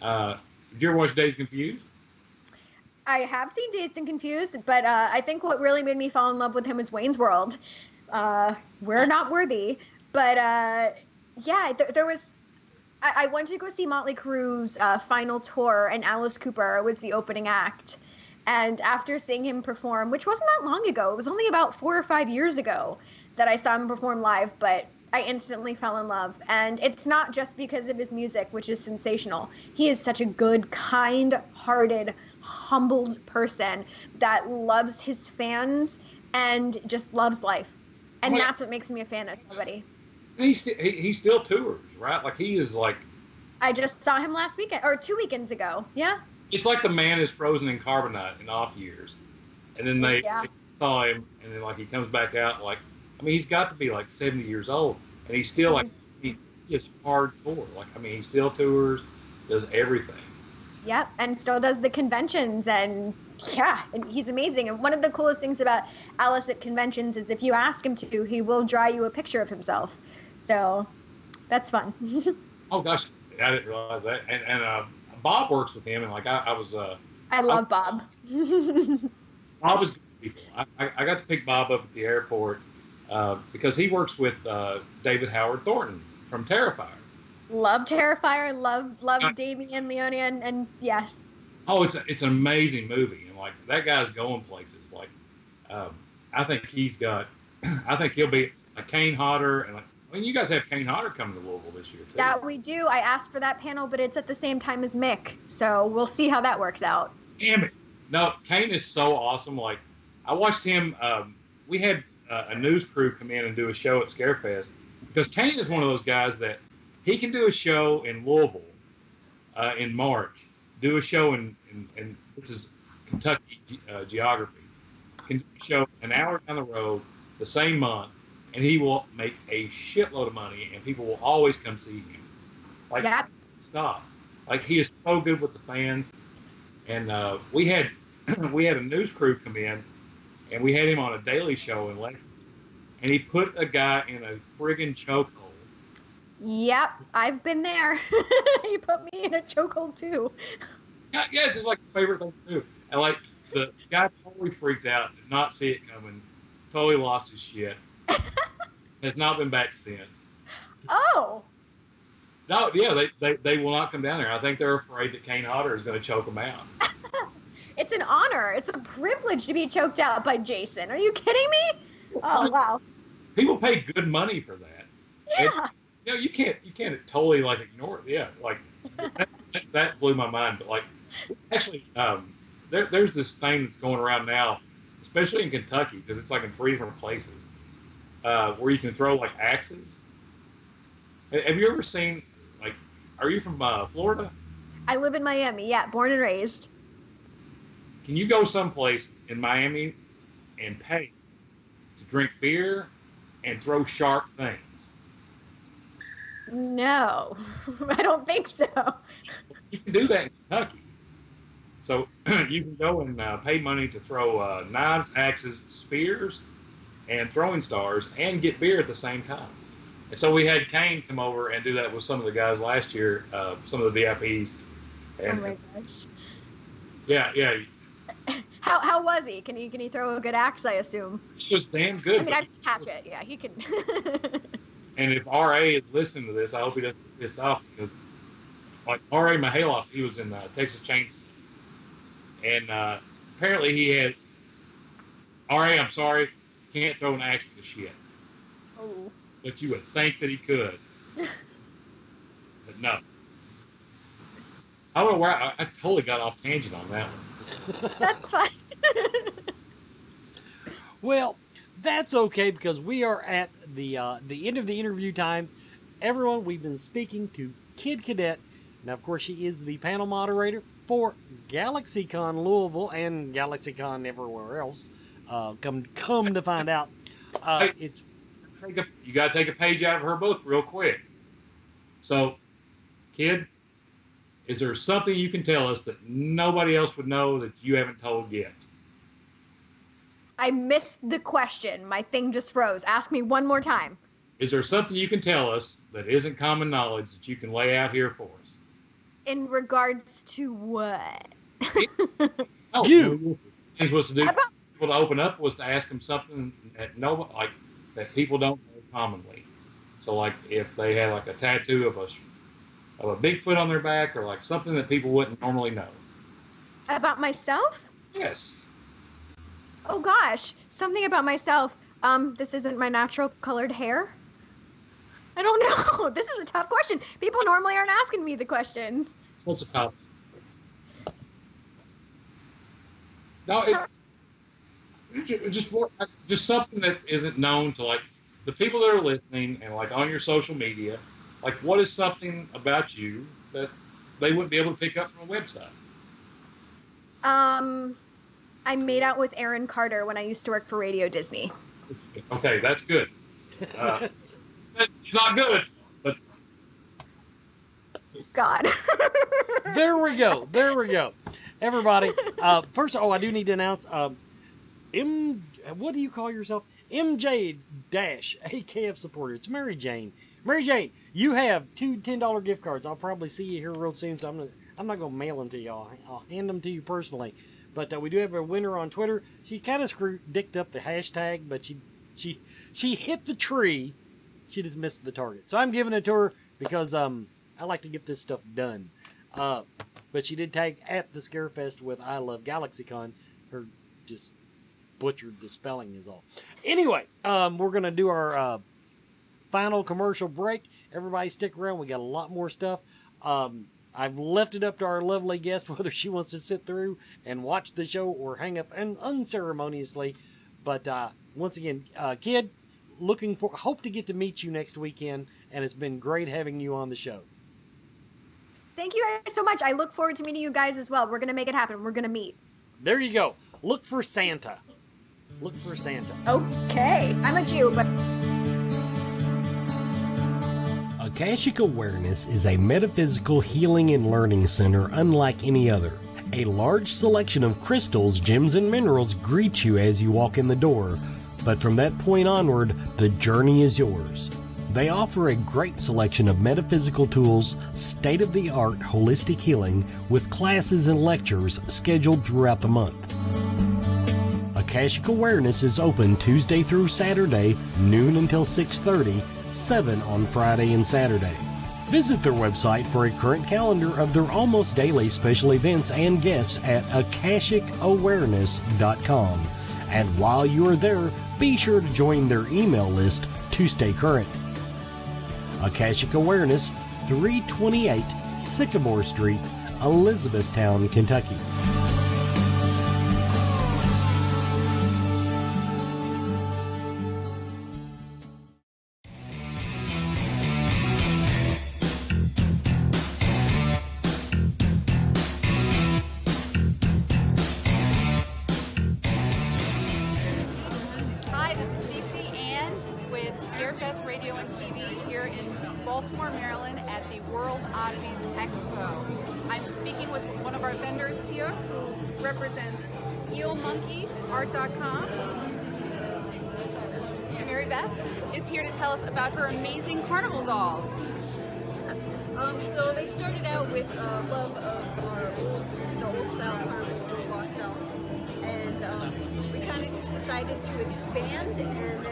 Did you ever watch Dazed and Confused? I have seen Dazed and Confused, but I think what really made me fall in love with him was Wayne's World. We're not worthy, but yeah, there was. I wanted to go see Motley Crue's final tour, and Alice Cooper was the opening act. And after seeing him perform, which wasn't that long ago, it was only about 4 or 5 years ago that I saw him perform live, but I instantly fell in love. And it's not just because of his music, which is sensational. He is such a good, kind-hearted, humbled person that loves his fans and just loves life. And that's what makes me a fan of somebody. He still tours, right? Like, he is like... I just saw him last weekend, or 2 weekends ago. Yeah. It's like the man is frozen in carbonite in off years. And then they saw him, and then, like, he comes back out, like... I mean, he's got to be, like, 70 years old. And he's still, like, he is hardcore. Like, I mean, he still tours, does everything. Yep, and still does the conventions, and yeah, and he's amazing. And one of the coolest things about Alice at conventions is if you ask him to, he will draw you a picture of himself. So that's fun. Oh gosh, I didn't realize that. And Bob works with him, and like I love Bob. Bob is good people. I got to pick Bob up at the airport because he works with David Howard Thornton from Terrifier. Love Terrifier, love Damien Leone, and yes. Oh, it's an amazing movie, and like that guy's going places. Like, I think he'll be a Kane Hodder, and like, I mean, you guys have Kane Hodder coming to Louisville this year too. Yeah, we do. I asked for that panel, but it's at the same time as Mick, so we'll see how that works out. Damn it! No, Kane is so awesome. Like, I watched him. We had a news crew come in and do a show at Scarefest because Kane is one of those guys that he can do a show in Louisville in March, do a show in this is Kentucky geography, can do a show an hour down the road the same month, and he will make a shitload of money, and people will always come see him. Like, stop. Like, he is so good with the fans. And we had a news crew come in, and we had him on a daily show in Lexington, and he put a guy in a friggin' chokehold. Yep, I've been there. He put me in a chokehold too. Yeah, it's just like the favorite thing to do. And like the guy totally freaked out, did not see it coming, totally lost his shit. Has not been back since. Oh. No, yeah, they will not come down there. I think they're afraid that Kane Hodder is going to choke them out. It's an honor. It's a privilege to be choked out by Jason. Are you kidding me? Oh, wow. People pay good money for that. Yeah. You can't totally like ignore it. Yeah, like that blew my mind. But like, actually, there's this thing that's going around now, especially in Kentucky, because it's like in 3 different places, where you can throw like axes. Have you ever seen, like, are you from Florida? I live in Miami. Yeah, born and raised. Can you go someplace in Miami and pay to drink beer and throw sharp things? No, I don't think so. You can do that in Kentucky. So you can go and pay money to throw knives, axes, spears, and throwing stars, and get beer at the same time. And so we had Kane come over and do that with some of the guys last year, some of the VIPs. And, oh my gosh. Yeah. How was he? Can he throw a good axe, I assume? He was damn good. I mean, I've seen Hatchet. Yeah, he can. And if RA is listening to this, I hope he doesn't get pissed off, because like RA Mihailoff, he was in Texas Chainsaw. And apparently he had, RA, I'm sorry, can't throw an axe with shit. Oh. But you would think that he could. But no. I don't know where I totally got off tangent on that one. That's fine. Well, that's okay, because we are at the end of the interview time. Everyone, we've been speaking to Kid Cadet. Now, of course, she is the panel moderator for GalaxyCon Louisville and GalaxyCon everywhere else. Come to find out, it's. You got to take a page out of her book real quick. So, Kid, is there something you can tell us that nobody else would know that you haven't told yet? I missed the question. My thing just froze. Ask me one more time. Is there something you can tell us that isn't common knowledge that you can lay out here for us? In regards to what? You. Things was to do people to open up was to ask them something that that people don't know commonly. So like if they had like a tattoo of a Bigfoot on their back, or like something that people wouldn't normally know. About myself? Yes. Oh gosh, something about myself. This isn't my natural colored hair. I don't know. This is a tough question. People normally aren't asking me the questions. What's a cop? No, just something that isn't known to like the people that are listening and like on your social media. Like, what is something about you that they wouldn't be able to pick up from a website? I made out with Aaron Carter when I used to work for Radio Disney. Okay, that's good. It's not good, but God. There we go. Everybody, first of all, I do need to announce, what do you call yourself? MJ-AKF supporter. It's Mary Jane. Mary Jane, you have 2 $10 gift cards. I'll probably see you here real soon, so I'm not going to mail them to y'all. I'll hand them to you personally. But we do have a winner on Twitter. She kind of dicked up the hashtag, but she hit the tree. She just missed the target. So I'm giving it to her because I like to get this stuff done. But she did tag at the Scarefest with I Love GalaxyCon. Her just butchered the spelling is all. Anyway, we're going to do our final commercial break. Everybody stick around. We got a lot more stuff. I've left it up to our lovely guest whether she wants to sit through and watch the show or hang up and unceremoniously. But once again, kid, hope to get to meet you next weekend, and it's been great having you on the show. Thank you guys so much. I look forward to meeting you guys as well. We're going to make it happen. We're going to meet. There you go. Look for Santa. Okay. I'm a Jew, but... Akashic Awareness is a metaphysical healing and learning center unlike any other. A large selection of crystals, gems, and minerals greet you as you walk in the door, but from that point onward, the journey is yours. They offer a great selection of metaphysical tools, state-of-the-art holistic healing, with classes and lectures scheduled throughout the month. Akashic Awareness is open Tuesday through Saturday, noon until 6:30, 7 on Friday and Saturday. Visit their website for a current calendar of their almost daily special events and guests at akashicawareness.com. And while you are there, be sure to join their email list to stay current. Akashic Awareness, 328 Sycamore Street, Elizabethtown, Kentucky. Hi, this is Cece Ann with Scarefest Radio and TV here in Baltimore, Maryland at the World Oddities Expo. I'm speaking with one of our vendors here who represents eelmonkeyart.com. Mary Beth is here to tell us about her amazing carnival dolls. So they started out with love of the old style carnival rock dolls, and we kind of just decided to expand, and then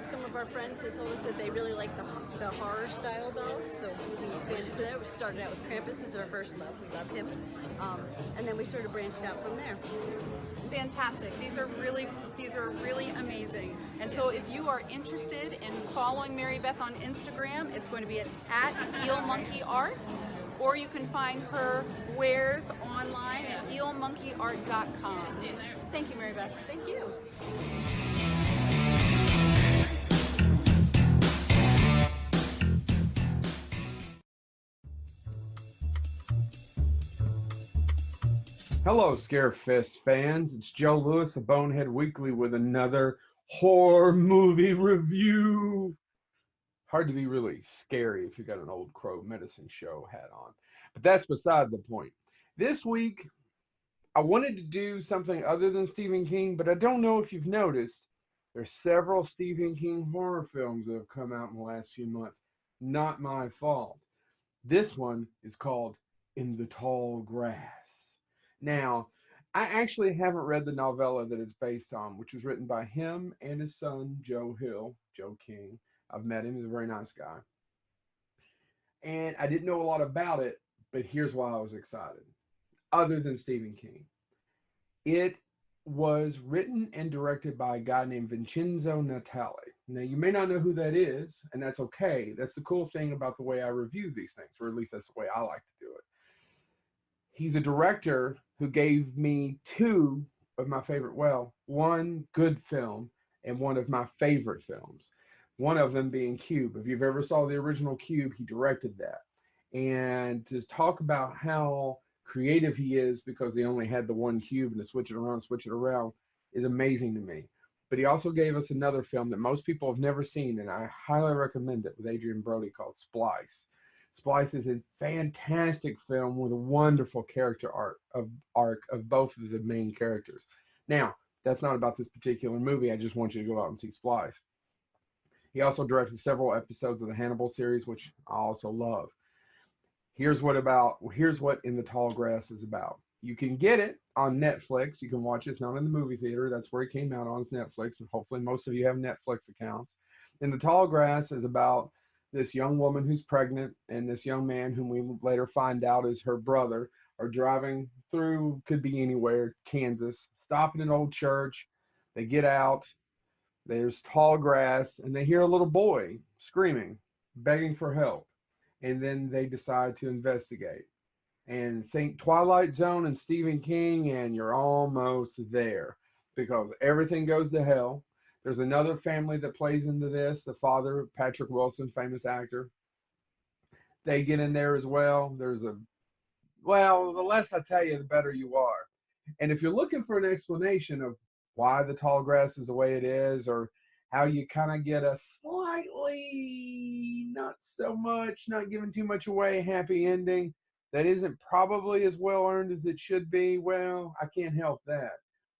some of our friends had told us that they really liked the horror style dolls, so we expanded to that. We started out with Krampus as our first love. We love him, and then we sort of branched out from there. Fantastic. These are really amazing. And so if you are interested in following Mary Beth on Instagram, it's going to be at eelmonkeyart, or you can find her wares online at eelmonkeyart.com. Thank you, Mary Beth. Thank you. Hello, Scarefest fans. It's Joe Lewis of Bonehead Weekly with another horror movie review. Hard to be really scary if you got an old crow medicine show hat on. But that's beside the point. This week, I wanted to do something other than Stephen King, but I don't know if you've noticed, there's several Stephen King horror films that have come out in the last few months. Not my fault. This one is called In the Tall Grass. Now, I actually haven't read the novella that it's based on, which was written by him and his son, Joe King. I've met him. He's a very nice guy. And I didn't know a lot about it, but here's why I was excited. Other than Stephen King. It was written and directed by a guy named Vincenzo Natali. Now, you may not know who that is, and that's okay. That's the cool thing about the way I review these things, or at least that's the way I like to do it. He's a director who gave me two of my favorite, one good film and one of my favorite films. One of them being Cube. If you've ever saw the original Cube, he directed that. And to talk about how creative he is, because they only had the one cube and to switch it around, is amazing to me. But he also gave us another film that most people have never seen, and I highly recommend it, with Adrian Brody, called Splice. Splice is a fantastic film with a wonderful character arc of both of the main characters. Now, that's not about this particular movie. I just want you to go out and see Splice. He also directed several episodes of the Hannibal series, which I also love. Here's what In the Tall Grass is about. You can get it on Netflix. You can watch it. It's not in the movie theater. That's where it came out on, Netflix. And hopefully most of you have Netflix accounts. In the Tall Grass is about this young woman who's pregnant and this young man, whom we later find out is her brother, are driving through, could be anywhere, Kansas, stop at an old church. They get out. There's tall grass, and they hear a little boy screaming, begging for help. And then they decide to investigate. And think Twilight Zone and Stephen King, and you're almost there, because everything goes to hell. There's another family that plays into this. The father, Patrick Wilson, famous actor. They get in there as well. The less I tell you, the better you are. And if you're looking for an explanation of why the tall grass is the way it is, or how you kind of get a slightly, not so much, not giving too much away, happy ending that isn't probably as well earned as it should be, well, I can't help that.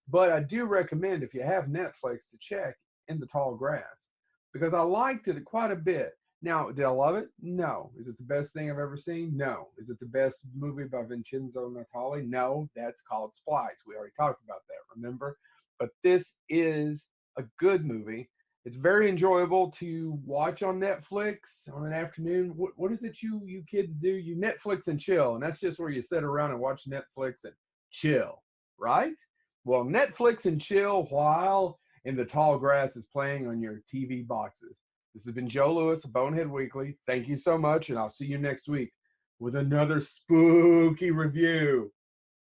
But I do recommend, if you have Netflix, to check In the Tall Grass, because I liked it quite a bit. Now, did I love it? No. Is it the best thing I've ever seen? No. Is it the best movie by Vincenzo Natali? No. That's called Splice. We already talked about that, remember? But this is a good movie. It's very enjoyable to watch on Netflix on an afternoon. What is it you kids do? You Netflix and chill, and that's just where you sit around and watch Netflix and chill, right? Well, Netflix and chill while In the Tall Grass is playing on your TV boxes. This has been Joe Lewis of Bonehead Weekly. Thank you so much, and I'll see you next week with another spooky review.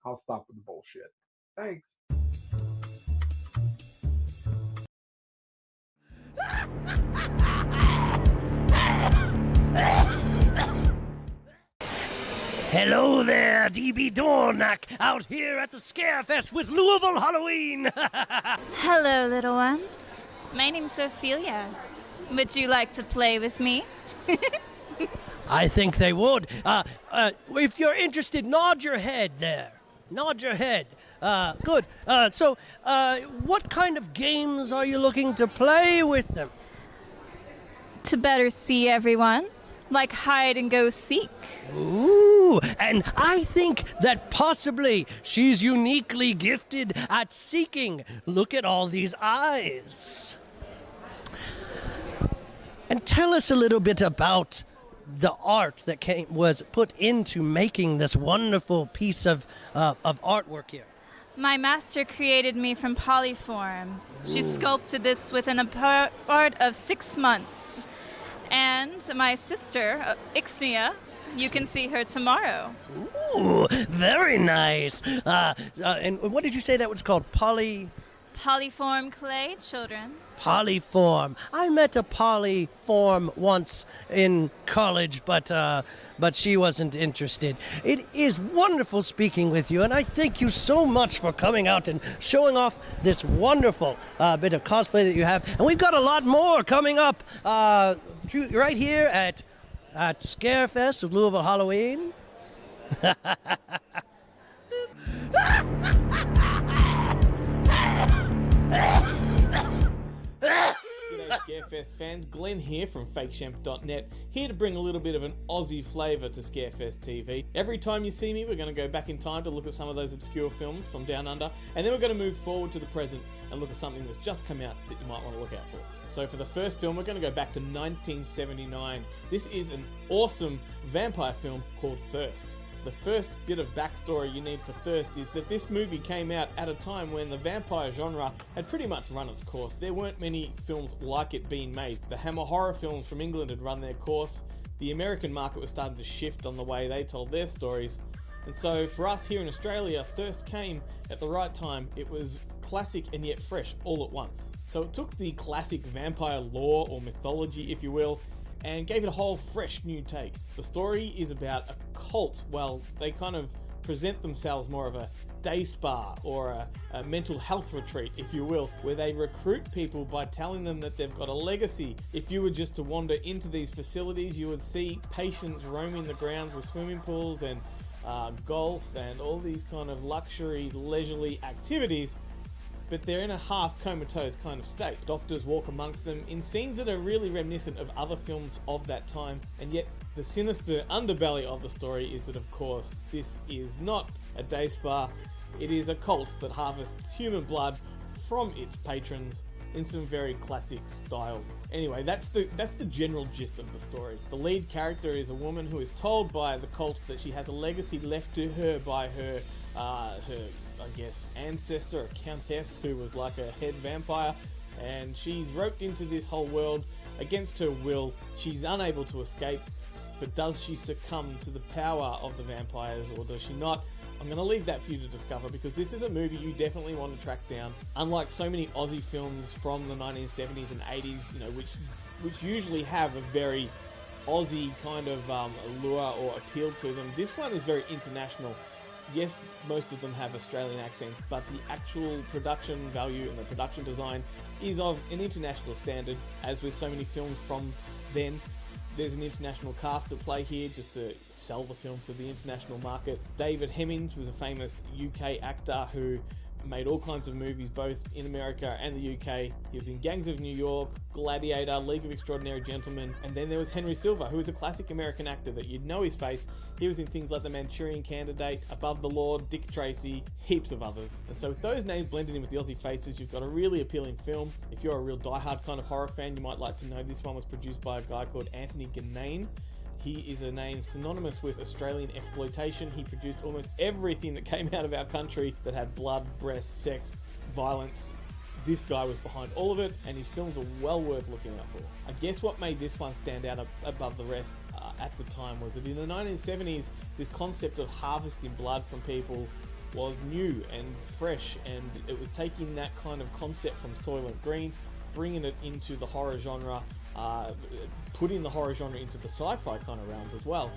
I'll stop with the bullshit. Thanks. Hello there, DB Dornack, out here at the Scarefest with Louisville Halloween. Hello, little ones. My name's Ophelia. Would you like to play with me? I think they would. If you're interested, nod your head there. Nod your head. Good. So, what kind of games are you looking to play with them? To better see everyone, like hide and go seek. Ooh, and I think that possibly she's uniquely gifted at seeking. Look at all these eyes. And tell us a little bit about the art that was put into making this wonderful piece of artwork here. My master created me from polyform. She sculpted this within a part of 6 months. And my sister, Ixnia, you can see her tomorrow. Ooh, very nice. And what did you say that was called? Polyform clay, children. Polyform. I met a polyform once in college, but she wasn't interested. It is wonderful speaking with you, and I thank you so much for coming out and showing off this wonderful bit of cosplay that you have. And we've got a lot more coming up right here at Scarefest of Louisville Halloween. G'day Scarefest fans, Glenn here from fakeshemp.net, here to bring a little bit of an Aussie flavour to Scarefest TV. Every time you see me, we're going to go back in time to look at some of those obscure films from down under, and then we're going to move forward to the present and look at something that's just come out that you might want to look out for. So for the first film, we're going to go back to 1979. This is an awesome vampire film called Thirst. The first bit of backstory you need for Thirst is that this movie came out at a time when the vampire genre had pretty much run its course. There weren't many films like it being made. The Hammer horror films from England had run their course. The American market was starting to shift on the way they told their stories. And so for us here in Australia, Thirst came at the right time. It was classic and yet fresh all at once. So it took the classic vampire lore or mythology, if you will, and gave it a whole fresh new take. The story is about a cult. Well, they kind of present themselves more of a day spa or a mental health retreat, if you will, where they recruit people by telling them that they've got a legacy. If you were just to wander into these facilities, you would see patients roaming the grounds with swimming pools and golf and all these kind of luxury, leisurely activities, but they're in a half comatose kind of state. Doctors walk amongst them in scenes that are really reminiscent of other films of that time, and yet the sinister underbelly of the story is that, of course, this is not a day spa. It is a cult that harvests human blood from its patrons in some very classic style. Anyway, that's the general gist of the story. The lead character is a woman who is told by the cult that she has a legacy left to her by her I guess, ancestor, a countess who was like a head vampire, and she's roped into this whole world against her will. She's unable to escape, but does she succumb to the power of the vampires, or does she not? I'm going to leave that for you to discover, because this is a movie you definitely want to track down. Unlike so many Aussie films from the 1970s and 80s, you know, which usually have a very Aussie kind of allure or appeal to them, this one is very international. Yes, most of them have Australian accents, but the actual production value and the production design is of an international standard. As with so many films from then, there's an international cast at play here just to sell the film to the international market. David Hemmings was a famous UK actor who made all kinds of movies both in America and the UK. He was in Gangs of New York, Gladiator, League of Extraordinary Gentlemen, and then there was Henry Silva, who was a classic American actor that you'd know his face. He was in things like The Manchurian Candidate, Above the Law, Dick Tracy, heaps of others. And so with those names blended in with the Aussie faces, you've got a really appealing film. If you're a real diehard kind of horror fan, you might like to know this one was produced by a guy called Anthony Ganane. He is a name synonymous with Australian exploitation. He produced almost everything that came out of our country that had blood, breasts, sex, violence. This guy was behind all of it, and his films are well worth looking out for. I guess what made this one stand out above the rest at the time was that in the 1970s, this concept of harvesting blood from people was new and fresh, and it was taking that kind of concept from Soylent Green, bringing it into the horror genre, putting the horror genre into the sci-fi kind of realms as well.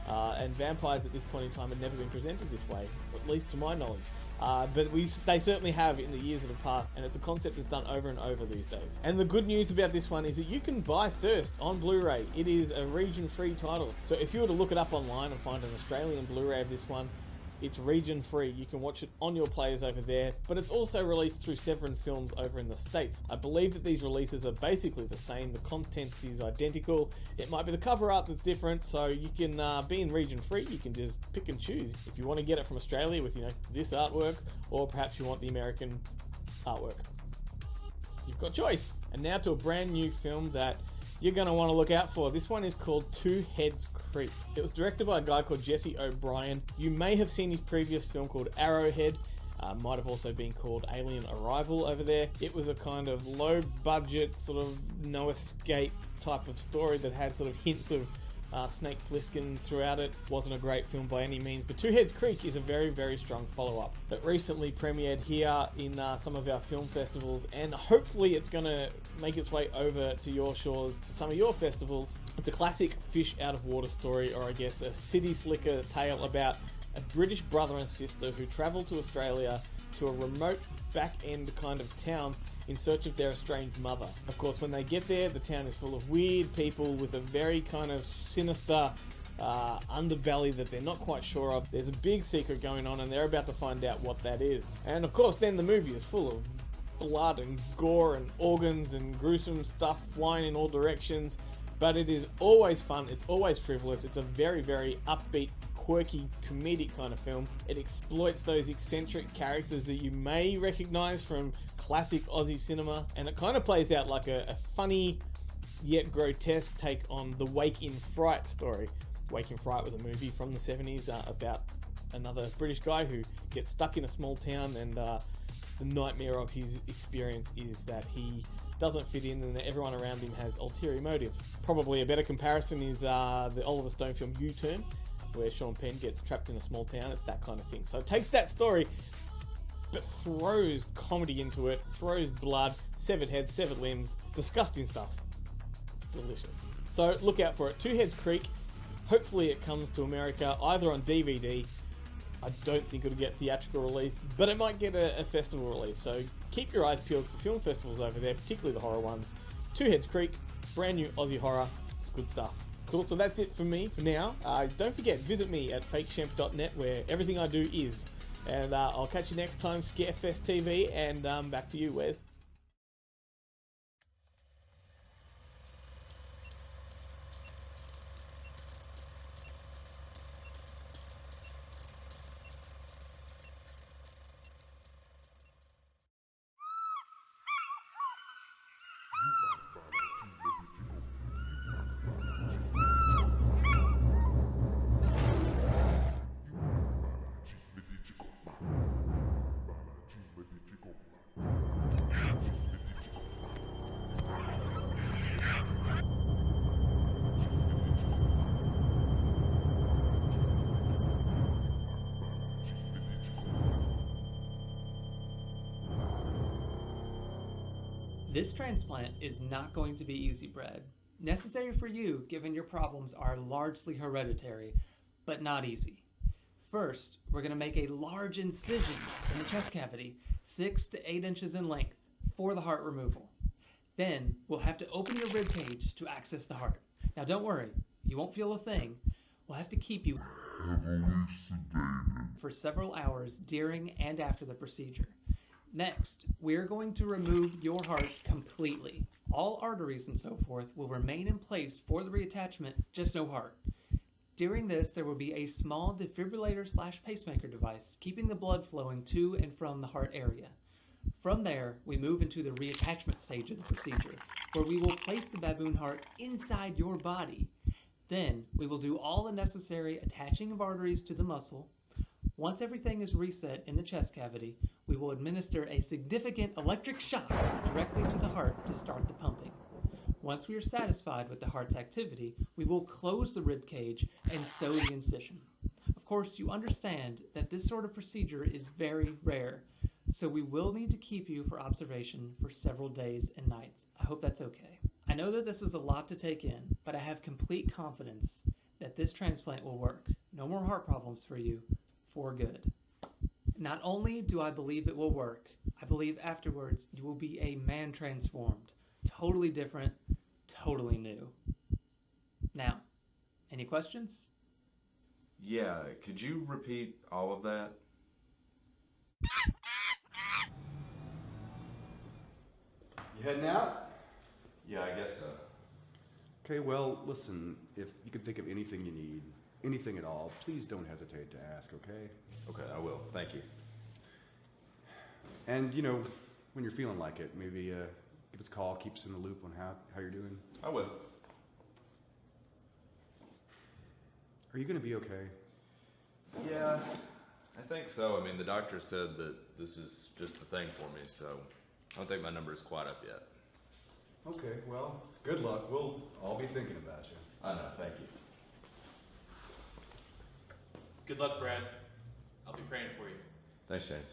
And vampires at this point in time had never been presented this way, at least to my knowledge. But they certainly have in the years that have passed, and it's a concept that's done over and over these days. And the good news about this one is that you can buy Thirst on Blu-ray. It is a region-free title. So if you were to look it up online and find an Australian Blu-ray of this one, it's region-free. You can watch it on your players over there, but it's also released through Severin Films over in the States. I believe that these releases are basically the same. The content is identical. It might be the cover art that's different, so you can be in region-free. You can just pick and choose if you want to get it from Australia with, you know, this artwork, or perhaps you want the American artwork. You've got choice. And now to a brand new film that you're going to want to look out for. This one is called Two Heads Creek. It was directed by a guy called Jesse O'Brien. You may have seen his previous film called Arrowhead. Might have also been called Alien Arrival over there. It was a kind of low budget, sort of no escape type of story that had sort of hints of Snake Plissken throughout it. Wasn't a great film by any means, but Two Heads Creek is a very, very strong follow-up that recently premiered here in some of our film festivals, and hopefully it's going to make its way over to your shores, to some of your festivals. It's a classic fish out of water story, or I guess a city slicker tale about a British brother and sister who travel to Australia to a remote back-end kind of town in search of their estranged mother. Of course, when they get there, the town is full of weird people with a very kind of sinister underbelly that they're not quite sure of. There's a big secret going on, and they're about to find out what that is. And of course, then the movie is full of blood and gore and organs and gruesome stuff flying in all directions, but it is always fun, it's always frivolous, it's a very, very upbeat, quirky, comedic kind of film. It exploits those eccentric characters that you may recognise from classic Aussie cinema, and it kind of plays out like a funny yet grotesque take on the Wake in Fright story. Wake in Fright was a movie from the 70s about another British guy who gets stuck in a small town, and the nightmare of his experience is that he doesn't fit in and that everyone around him has ulterior motives. Probably a better comparison is the Oliver Stone film U-Turn, where Sean Penn gets trapped in a small town. It's that kind of thing. So it takes that story but throws comedy into it, throws blood, severed heads, severed limbs, disgusting stuff. It's delicious. So look out for it. Two Heads Creek. Hopefully it comes to America either on DVD. I don't think it'll get theatrical release, but it might get a festival release. So keep your eyes peeled for film festivals over there, particularly the horror ones. Two Heads Creek, brand new Aussie horror. It's good stuff. Cool, so that's it for me for now. Don't forget, visit me at fakeshemp.net where everything I do is. And I'll catch you next time, Scarefest TV, and back to you, Wes. This transplant is not going to be easy, Brad. Necessary for you, given your problems are largely hereditary, but not easy. First, we're going to make a large incision in the chest cavity, 6 to 8 inches in length, for the heart removal. Then, we'll have to open your rib cage to access the heart. Now don't worry, you won't feel a thing. We'll have to keep you heavily sedated for several hours during and after the procedure. Next, we're going to remove your heart completely. All arteries and so forth will remain in place for the reattachment, just no heart. During this, there will be a small defibrillator/pacemaker device, keeping the blood flowing to and from the heart area. From there, we move into the reattachment stage of the procedure, where we will place the baboon heart inside your body. Then, we will do all the necessary attaching of arteries to the muscle. Once everything is reset in the chest cavity, we will administer a significant electric shock directly to the heart to start the pumping. Once we are satisfied with the heart's activity, we will close the rib cage and sew the incision. Of course, you understand that this sort of procedure is very rare, so we will need to keep you for observation for several days and nights. I hope that's okay. I know that this is a lot to take in, but I have complete confidence that this transplant will work. No more heart problems for you, for good. Not only do I believe it will work, I believe afterwards you will be a man transformed. Totally different, totally new. Now, any questions? Yeah, could you repeat all of that? You heading out? Yeah, I guess so. Okay, well, listen, if you can think of anything you need, anything at all, please don't hesitate to ask, okay? Okay, I will. Thank you. And, you know, when you're feeling like it, maybe give us a call, keep us in the loop on how you're doing. I will. Are you going to be okay? Yeah, I think so. I mean, the doctor said that this is just the thing for me, so I don't think my number is quite up yet. Okay, well, good luck. We'll all be thinking about you. I know, thank you. Good luck, Brad. I'll be praying for you. Thanks, James.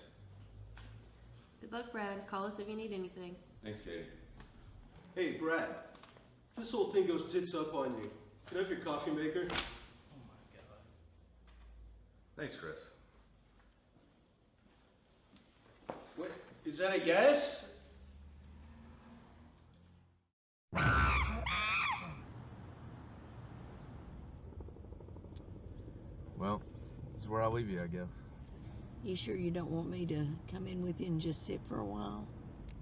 Good luck, Brad. Call us if you need anything. Thanks, Katie. Hey, Brad. This whole thing goes tits up on you. Can I have your coffee maker? Oh my God. Thanks, Chris. What? Is that a yes? Well, this is where I'll leave you, I guess. You sure you don't want me to come in with you and just sit for a while?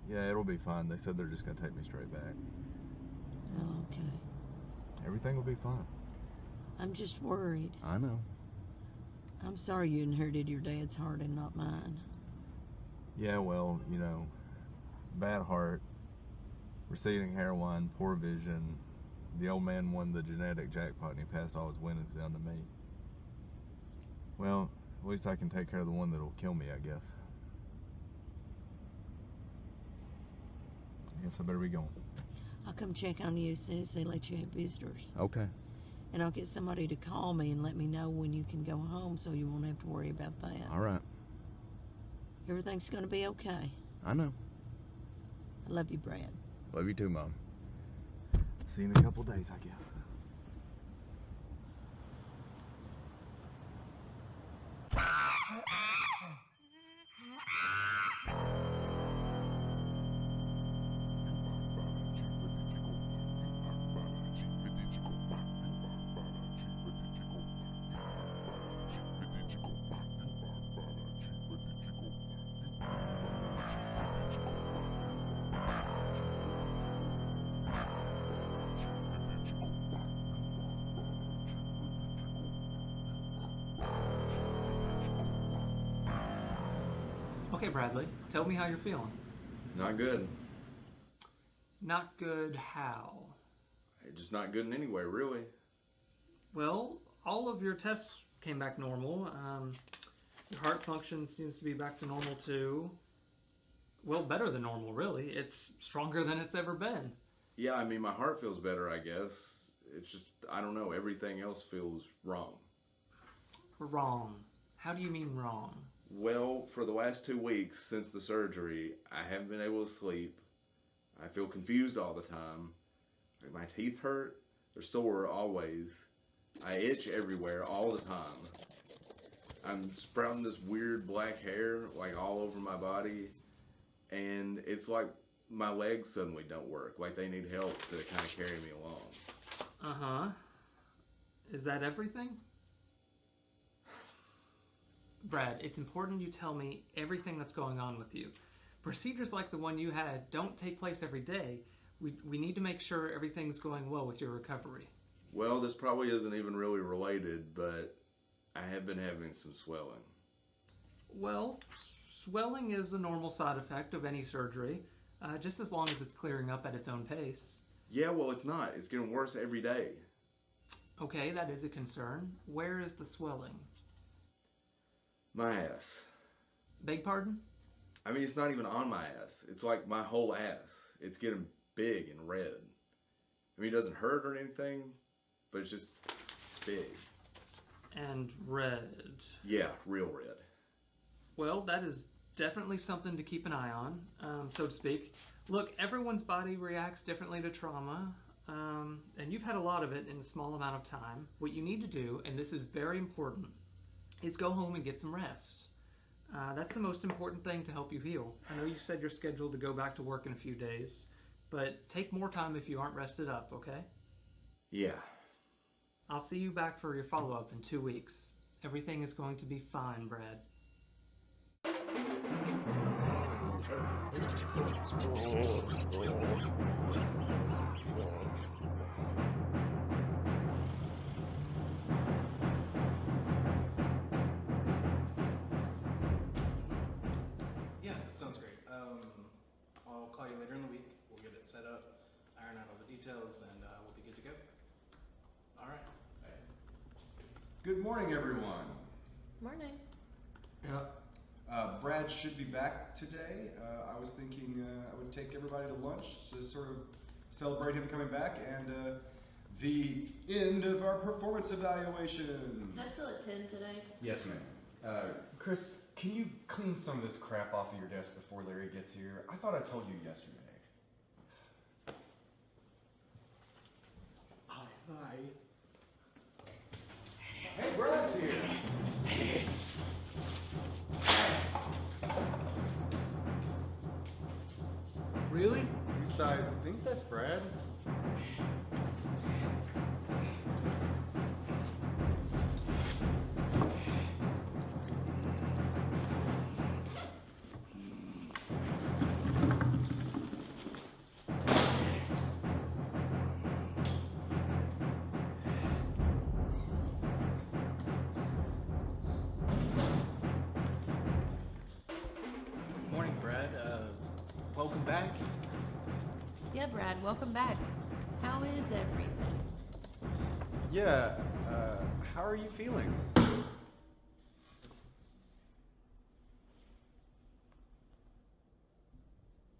Yeah, it'll be fine. They said they're just going to take me straight back. Oh, okay. Everything will be fine. I'm just worried. I know. I'm sorry you inherited your dad's heart and not mine. Yeah, well, you know, bad heart, receding hairline, poor vision. The old man won the genetic jackpot and he passed all his winnings down to me. Well, at least I can take care of the one that'll kill me, I guess. I guess I better be going. I'll come check on you as soon as they let you have visitors. Okay. And I'll get somebody to call me and let me know when you can go home so you won't have to worry about that. All right. Everything's going to be okay. I know. I love you, Brad. Love you too, Mom. See you in a couple days, I guess. Okay, Bradley, tell me how you're feeling. Not good. Not good how? Just not good in any way, really. Well, all of your tests came back normal. Your heart function seems to be back to normal too. Well, better than normal, really. It's stronger than it's ever been. Yeah, I mean, my heart feels better, I guess. It's just, I don't know, everything else feels wrong. Wrong? How do you mean wrong? Well, for the last 2 weeks since the surgery, I haven't been able to sleep. I feel confused all the time. Like, my teeth hurt. They're sore always. I itch everywhere all the time. I'm sprouting this weird black hair like all over my body. And it's like my legs suddenly don't work. Like they need help to kind of carry me along. Uh-huh. Is that everything? Brad, it's important you tell me everything that's going on with you. Procedures like the one you had don't take place every day. We need to make sure everything's going well with your recovery. Well, this probably isn't even really related, but I have been having some swelling. Well, swelling is a normal side effect of any surgery, just as long as it's clearing up at its own pace. Yeah, well, it's not. It's getting worse every day. Okay, that is a concern. Where is the swelling? My ass. Beg pardon? I mean, it's not even on my ass. It's like my whole ass. It's getting big and red. I mean, it doesn't hurt or anything, but it's just big. And red. Yeah, real red. Well, that is definitely something to keep an eye on, so to speak. Look, everyone's body reacts differently to trauma, and you've had a lot of it in a small amount of time. What you need to do, and this is very important, is go home and get some rest. That's the most important thing to help you heal. I know you said you're scheduled to go back to work in a few days, but take more time if you aren't rested up, okay? Yeah. I'll see you back for your follow-up in 2 weeks. Everything is going to be fine, Brad. Yeah, that sounds great. I'll call you later in the week. We'll get it set up, iron out all the details, and we'll be good to go. All right. Bye. Good morning, everyone. Morning. Yeah. Brad should be back today. I was thinking I would take everybody to lunch to sort of celebrate him coming back and the end of our performance evaluation. That's still at 10 today. Yes, ma'am. Chris, can you clean some of this crap off of your desk before Larry gets here? I thought I told you yesterday. Hi. Hey, Brad's here. Really? At least I think that's Brad. back. Yeah, Brad, welcome back. How is everything? Yeah, how are you feeling?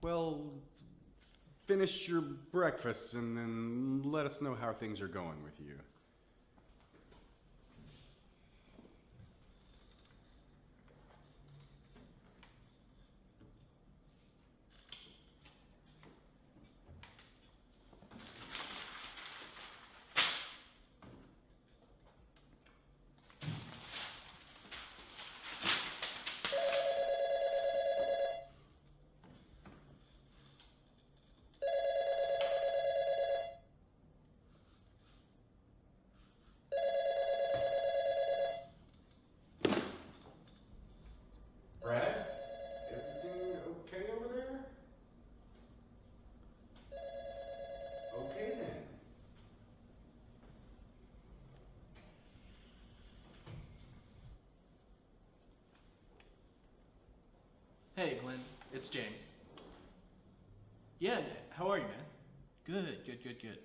Well, finish your breakfast and then let us know how things are going with you. Brad, everything okay over there? Okay then. Hey, Glenn. It's James. Yeah, how are you, man? Good, good, good, good.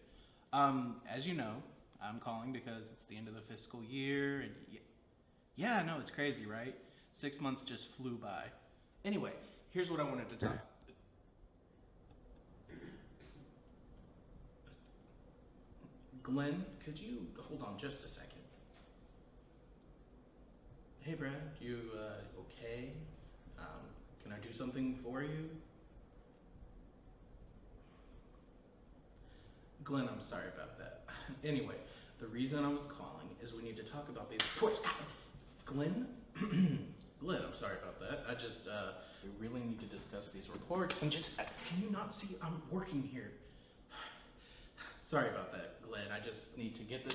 As you know, I'm calling because it's the end of the fiscal year, and yeah, no, it's crazy, right? 6 months just flew by. Anyway, here's what I wanted to talk. Glenn, could you hold on just a second? Hey, Brad, you okay? Can I do something for you? Glenn, I'm sorry about that. Anyway, the reason I was calling is we need to talk about these reports. Glenn? Glenn, I'm sorry about that. We really need to discuss these reports. And can you not see I'm working here? Sorry about that, Glenn. I just need to get this.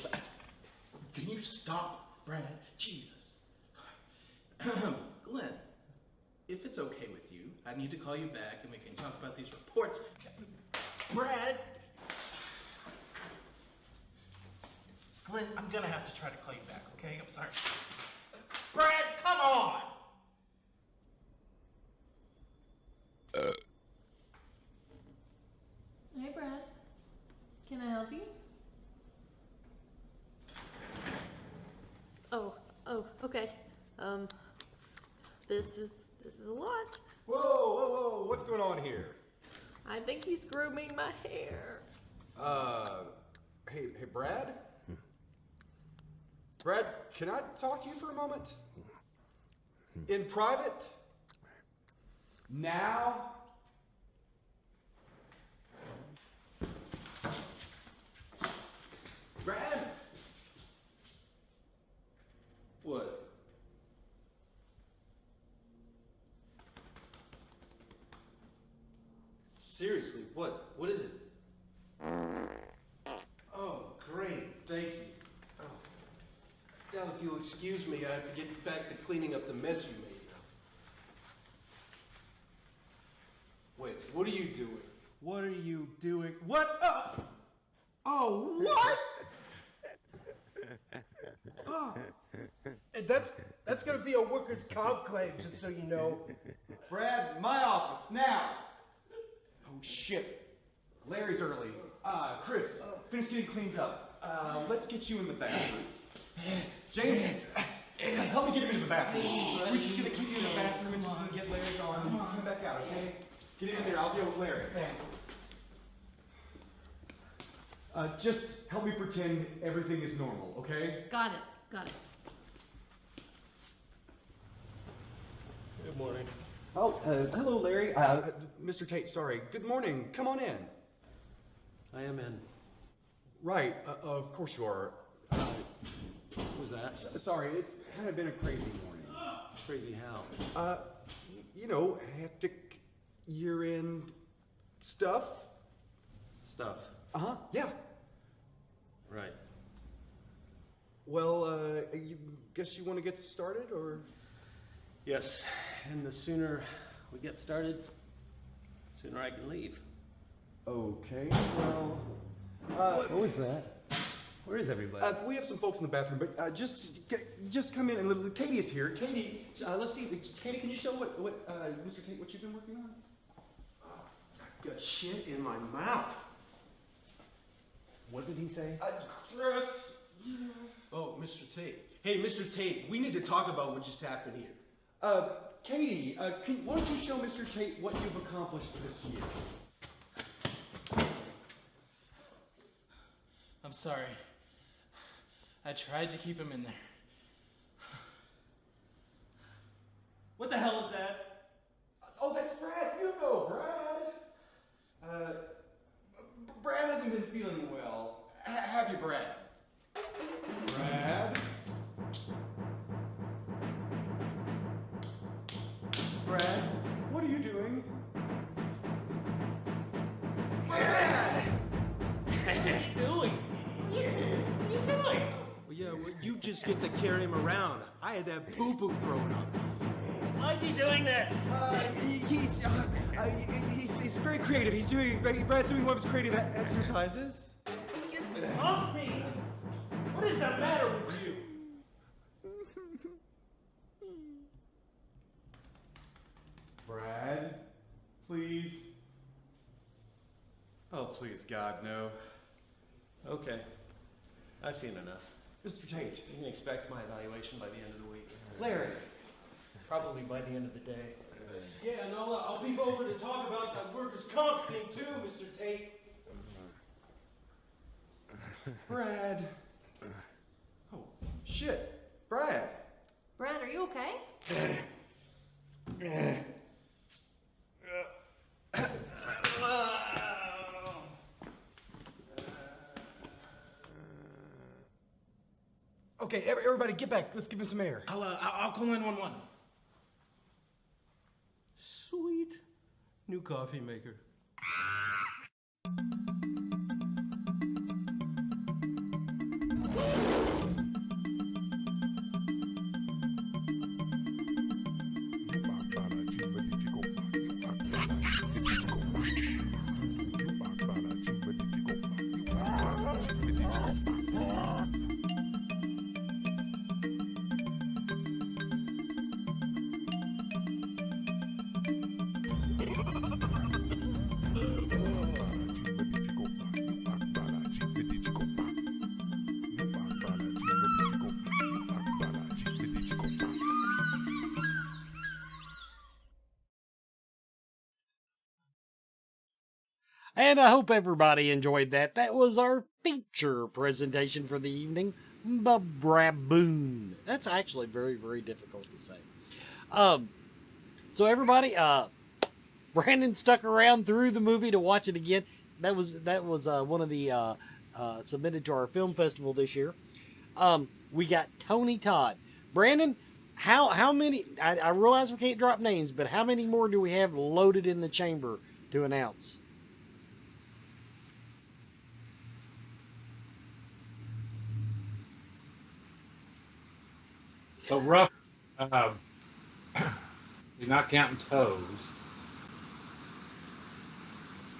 Can you stop, Brad? Jesus. Glenn, if it's okay with you, I need to call you back and we can talk about these reports. Brad! Glenn, I'm gonna have to try to call you back, okay? I'm sorry. Brad, come on! Hey, Brad. Can I help you? Oh, okay. This is a lot. Whoa, whoa, whoa, what's going on here? I think he's grooming my hair. Hey, Brad? Brad, can I talk to you for a moment? In private? Now? Brad? What? Seriously, what? What is it? Oh, great, thank you. Now, if you'll excuse me, I have to get back to cleaning up the mess you made now. Wait, what are you doing? What are you doing? What? Oh, what? Oh, and that's gonna be a workers' comp claim, just so you know. Brad, my office, now! Oh, shit. Larry's early. Chris, finish getting cleaned up. Let's get you in the bathroom. James, help me get him into the bathroom. We're just gonna keep you in the bathroom until we can get Larry gone and come back out, okay? Get in there, I'll deal with Larry. Just help me pretend everything is normal, okay? Got it. Good morning. Oh, hello, Larry. Mr. Tate, sorry. Good morning. Come on in. I am in. Right, of course you are. What was that? Sorry, it's kind of been a crazy morning. Crazy how? You know, hectic year-end stuff. Stuff. Uh-huh, yeah. Right. Well, you guess you want to get started, or? Yes, and the sooner we get started, the sooner I can leave. Okay, well... what was that? Where is everybody? We have some folks in the bathroom, but just come in and Katie is here. Katie, let's see. Katie, can you show what Mr. Tate, what you've been working on? Got shit in my mouth. What did he say? Chris. Oh, Mr. Tate. Hey, Mr. Tate, we need to talk about what just happened here. Katie, why don't you show Mr. Tate what you've accomplished this year? I'm sorry. I tried to keep him in there. What the hell is that? Oh, that's Brad. You know Brad. Brad hasn't been feeling well. Have you, Brad? Brad? Brad, what are you doing? What are you doing? What are you doing? Well, yeah, well, you just get to carry him around. I had that poo-poo thrown up. Why is he doing this? He's very creative. Brad's doing one of his creative exercises. Get off me! What is the matter with you? Brad, please. Oh, please, God, no. Okay. I've seen enough. Mr. Tate. You can expect my evaluation by the end of the week. Larry. Probably by the end of the day. Yeah, and I'll be over to talk about that workers' comp thing too, Mr. Tate. Brad. Oh, shit. Brad. Brad, are you okay? Okay, everybody get back. Let's give him some air. I'll call 911. Sweet. New coffee maker. And I hope everybody enjoyed that. That was our feature presentation for the evening. Babraboon. That's actually very, very difficult to say. So everybody, Brandon stuck around through the movie to watch it again. That was one of the submitted to our film festival this year. We got Tony Todd. Brandon, how many? I realize we can't drop names, but how many more do we have loaded in the chamber to announce? So rough, you're not counting toes.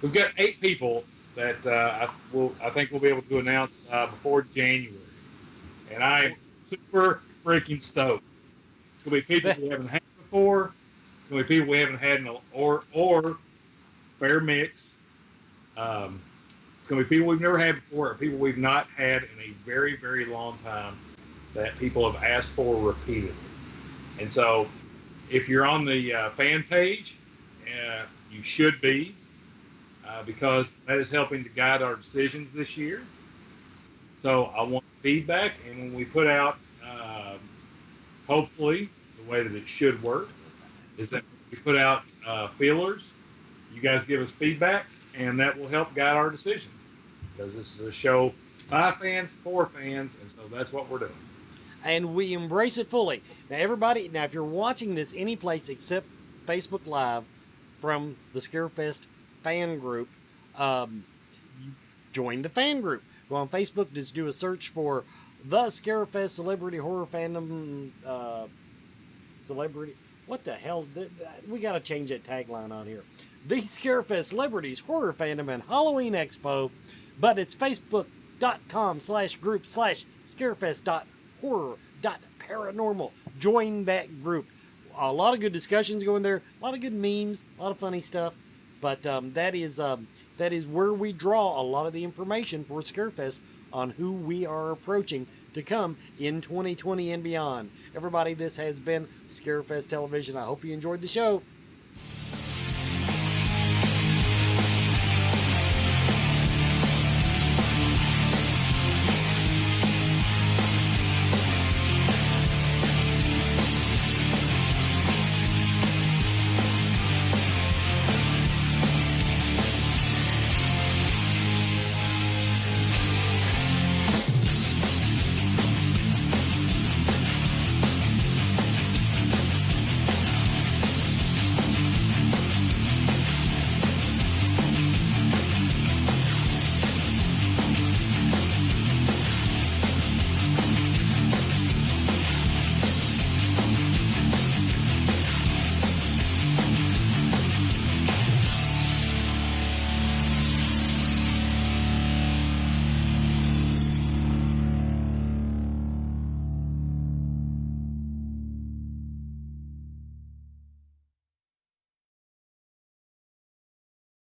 We've got 8 people that I think we'll be able to announce before January, and I'm super freaking stoked. It's gonna be people we haven't had before. It's gonna be people we haven't had in or fair mix. It's gonna be people we've never had before, or people we've not had in a very, very long time, that people have asked for repeatedly. And so if you're on the fan page, you should be, because that is helping to guide our decisions this year. So I want feedback, and when we put out, hopefully, the way that it should work is that we put out feelers, you guys give us feedback, and that will help guide our decisions, because this is a show by fans, for fans, and so that's what we're doing. And we embrace it fully. Now, everybody, if you're watching this any place except Facebook Live from the Scarefest fan group, join the fan group. Go on Facebook, just do a search for the Scarefest Celebrity Horror Fandom Celebrity. What the hell? We got to change that tagline on here. The Scarefest Celebrities Horror Fandom and Halloween Expo, but it's facebook.com/group/scarefest.horror.paranormal. Join that group. A lot of good discussions going there, a lot of good memes, a lot of funny stuff. But that is where we draw a lot of the information for Scarefest on who we are approaching to come in 2020 and beyond. Everybody, this has been Scarefest Television. I hope you enjoyed the show.